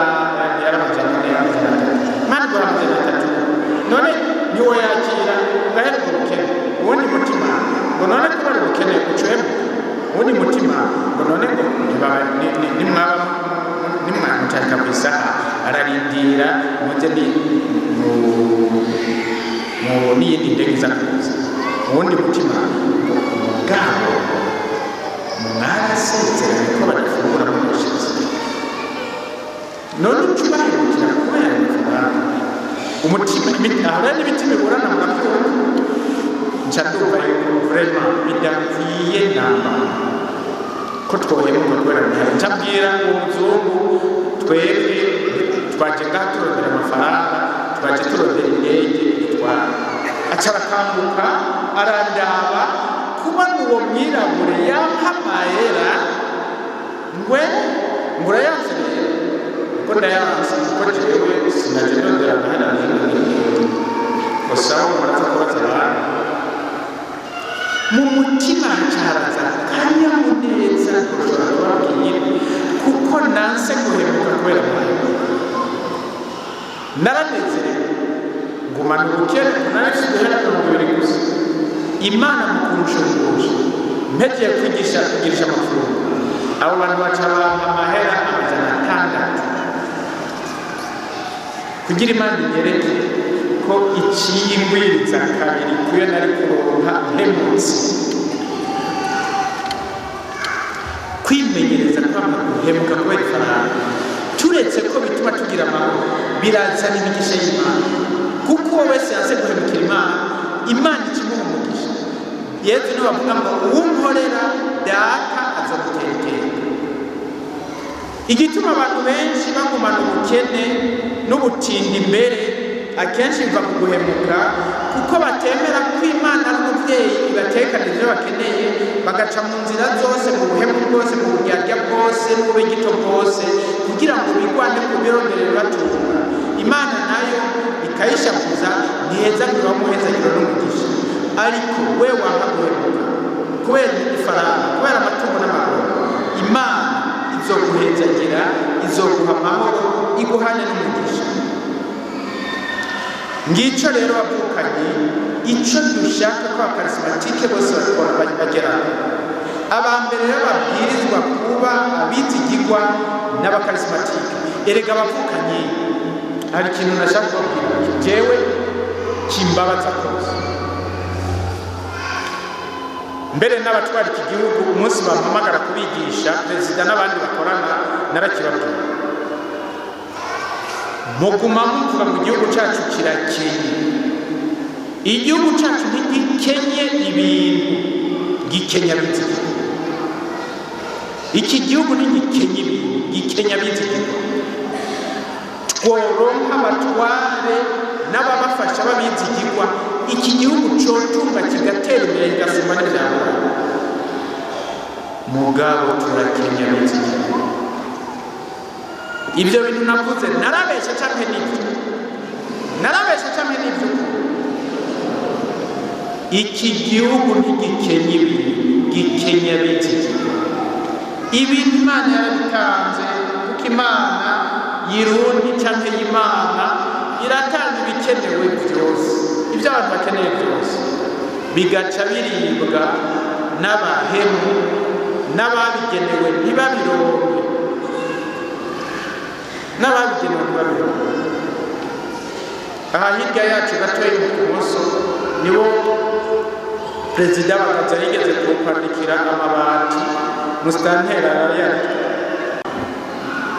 Imana iguhaye amajana 3, none niwo yakira ugahera ubukene. Uwundi mutima ngo none kubara ubukene ucuyemo, uwundi mutima ngo none ngo nimwamutarika ku isaha ararindira mujye n'iyindi ndege iza kuza. Uwundi mutima ngo umugabo mwarasezeranye ko badafungura mu mushizi, none ucubahirukira kubera amafaranga. Umutima aho rero n'imitima iburana murabyumva, nca ndumva yuko vrema bidakwiye namba ko twohemuka kubera amahera. Nca mbwira uwo muzungu twebwe twaje ngaha turondera amafaranga, twaje turondera indege itwara. Aca arakanguka arandaba, kuba n'uwo mwirabure yampa amahera ngwe murayanze rero, kuko ndayanze kuko jewe sinaje ndondera amahera gusa muraza kubaza abantu. Mu mutima haraza akanyamuneza ushobora kubabwira, kuko nanse guhemuka kubera amahera. Naranezerewe ngumana ubukene, narafise uduhera 20 gusa. Imana mu kunshungusha mpegeye kugirisha amafunguro, abo bantu baca bampa amahera 600 kugira Imana inyereke ko iciye ingwiriza kabiri kuyo nari kuronka mpemutse. Kwimenyereza kwama guhemuka kubera ifaranga, turetse ko bituma tugira amahoro, birazana imigisha y'Imana, kuko uwo wese yanse guhemukira Imana ikimuha umugisha. Yesu niwe avuga ngo uwunkorera data azamutera iteka. Igituma abantu benshi bagumana ubukene n'ubutindi imbere akenshi biva ku guhemuka, kuko batemera ko Imana ari umubyeyi ibatekana ibyo bakeneye, bagaca mu nzira zose, mu buhemu bwose, mu buryarya bwose, mu bugito bwose, kugira ngo bigwane ku birondere bibatunga. Imana nayo ikayishakuza, ntiheza ngo ibamuhezagire n'umugisha. Ariko we wanga guhemuka kubera ifaranga, kubera amatungo n'amagoro, Imana izoguhezagira, izoguha amahoro, iguhane n'umugisha. Ngicyo rero bavukanye, icyo dushaka ko abakarismatike bose bageraho. Abambere rero babwirizwa kuba abizigirwa n'abakarismatike. Erega bavukanye, hari ikintu nashaka kubabwira jewe kimbabaza rwose. Mbere n'abatwara iki gihugu umunsi bampamagara kubigisha, perezida n'abandi bakorana, narakibabwira muguma muvuga mu gihugu cyacu kirakenye. Igihugu cyacu ntigikenye ibintu, gikenya bizigirwa. Iki gihugu ntigikenye ibintu, gikenya bizigirwa. Tworonka abatware n'ababafasha babizigirwa, iki gihugu cotunga kigatera imbere kigasumba n'ibyabura. Mugabo turakenya bizigirwa. Ibyo bintu navuze narabesha cyane n'ibyo, iki gihugu ntigikenye ibintu, gikenya bizigirwa. Ibintu Imana yarabitanze, kuko Imana yirundi cyangwa y'Imana iratanga ibikenewe byose, ibyo abantu bakeneye byose bigaca biribwa n'abahemu n'ababigenewe ntibabironke, aha hirya yacu gatoya mu kumoso nibo perezida bakaza yigeze kwandikira amabati musitanteri arayari,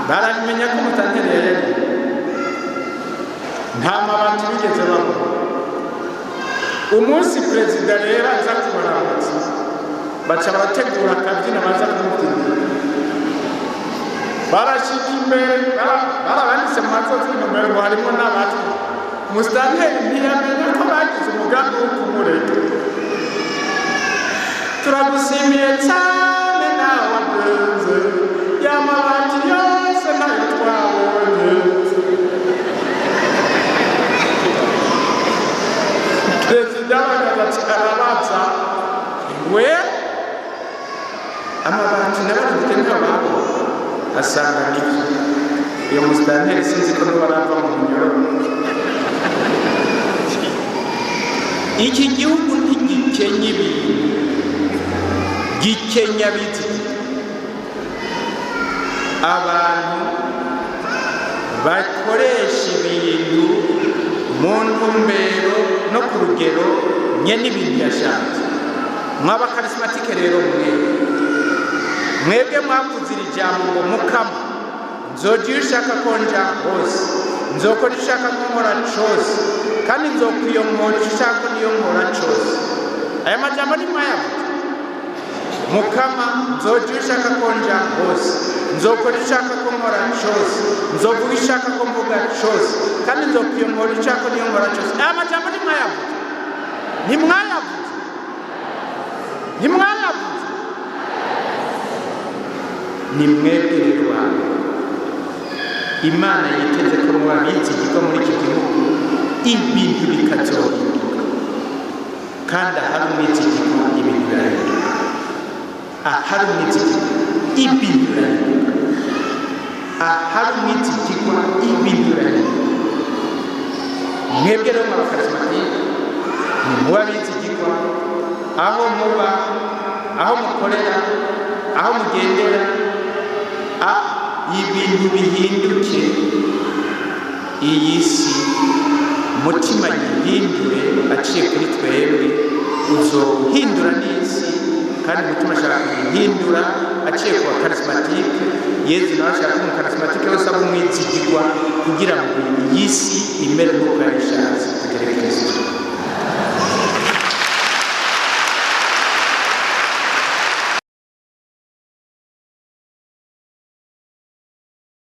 baramenya ko musitanteri yari nta mabati bigeze babona. Umunsi perezida rero aza kubaramutsa baca barategura akabyina baza kumubyinira, barashika imbere barabanditse mu mazozi inyuma ngo harimo n'abatwa. Musitanteri ntiyamenye ko bagize umugambi wo kumureka. Turagushimiye cyane nawe wagenze, ya mabati yose ntayo twabonye. Perezida w'agace arabaza we amabati n'abarindwi nk'ababo asanga n'ibyo. Iyo musitanteri sinzi ko barava mu minyoro. Iki gihugu ntigikenya ibintu, gikenya biti. Abantu bakoresha ibintu mu ntumbero no ku rugero nye n'ibintu yashatse. Mw'abakarismatike rero mwebwe mwavuze iri jambo ngo mukama, nzogira ushaka ko nja hose, nzokora ushaka ko nkora cose, kandi nzokwiyomora ushaka niyo nkora cose. Aya majambo ni mwayavuze. Mukama, nzogira ushaka ko nja hose, nzokora ushaka ko nkora cose, nzovuga ushaka ko mvuga cose, kandi nzokwiyomora ushaka niyo nkora cose. Aya majambo ni mwayavuze. Ni mwebwe rero bantu Imana yiteze ko muba bizigirwa muri iki gihugu ibintu bikazohinduka, kandi ahari umwizigirwa ibintu birahinduka, ahari umwizigirwa ibintu birahinduka, ahari umwizigirwa ibintu birahinduka. Mwebwe rero mw'abakarismatike ni muba bizigirwa, aho muba, aho mukorera, aho mugendera, ibintu bihinduke. Iyi si mutima yihindure aciye kuri twebwe, uzohindura n'isi, kandi mutima ashaka kuyihindura aciye ku bakarismatike. Yezu nawe ashaka ko umukarismatike wese aba umwizigirwa kugira ngo iyi si imere nk'uko yabishatse. Tugere Kristo.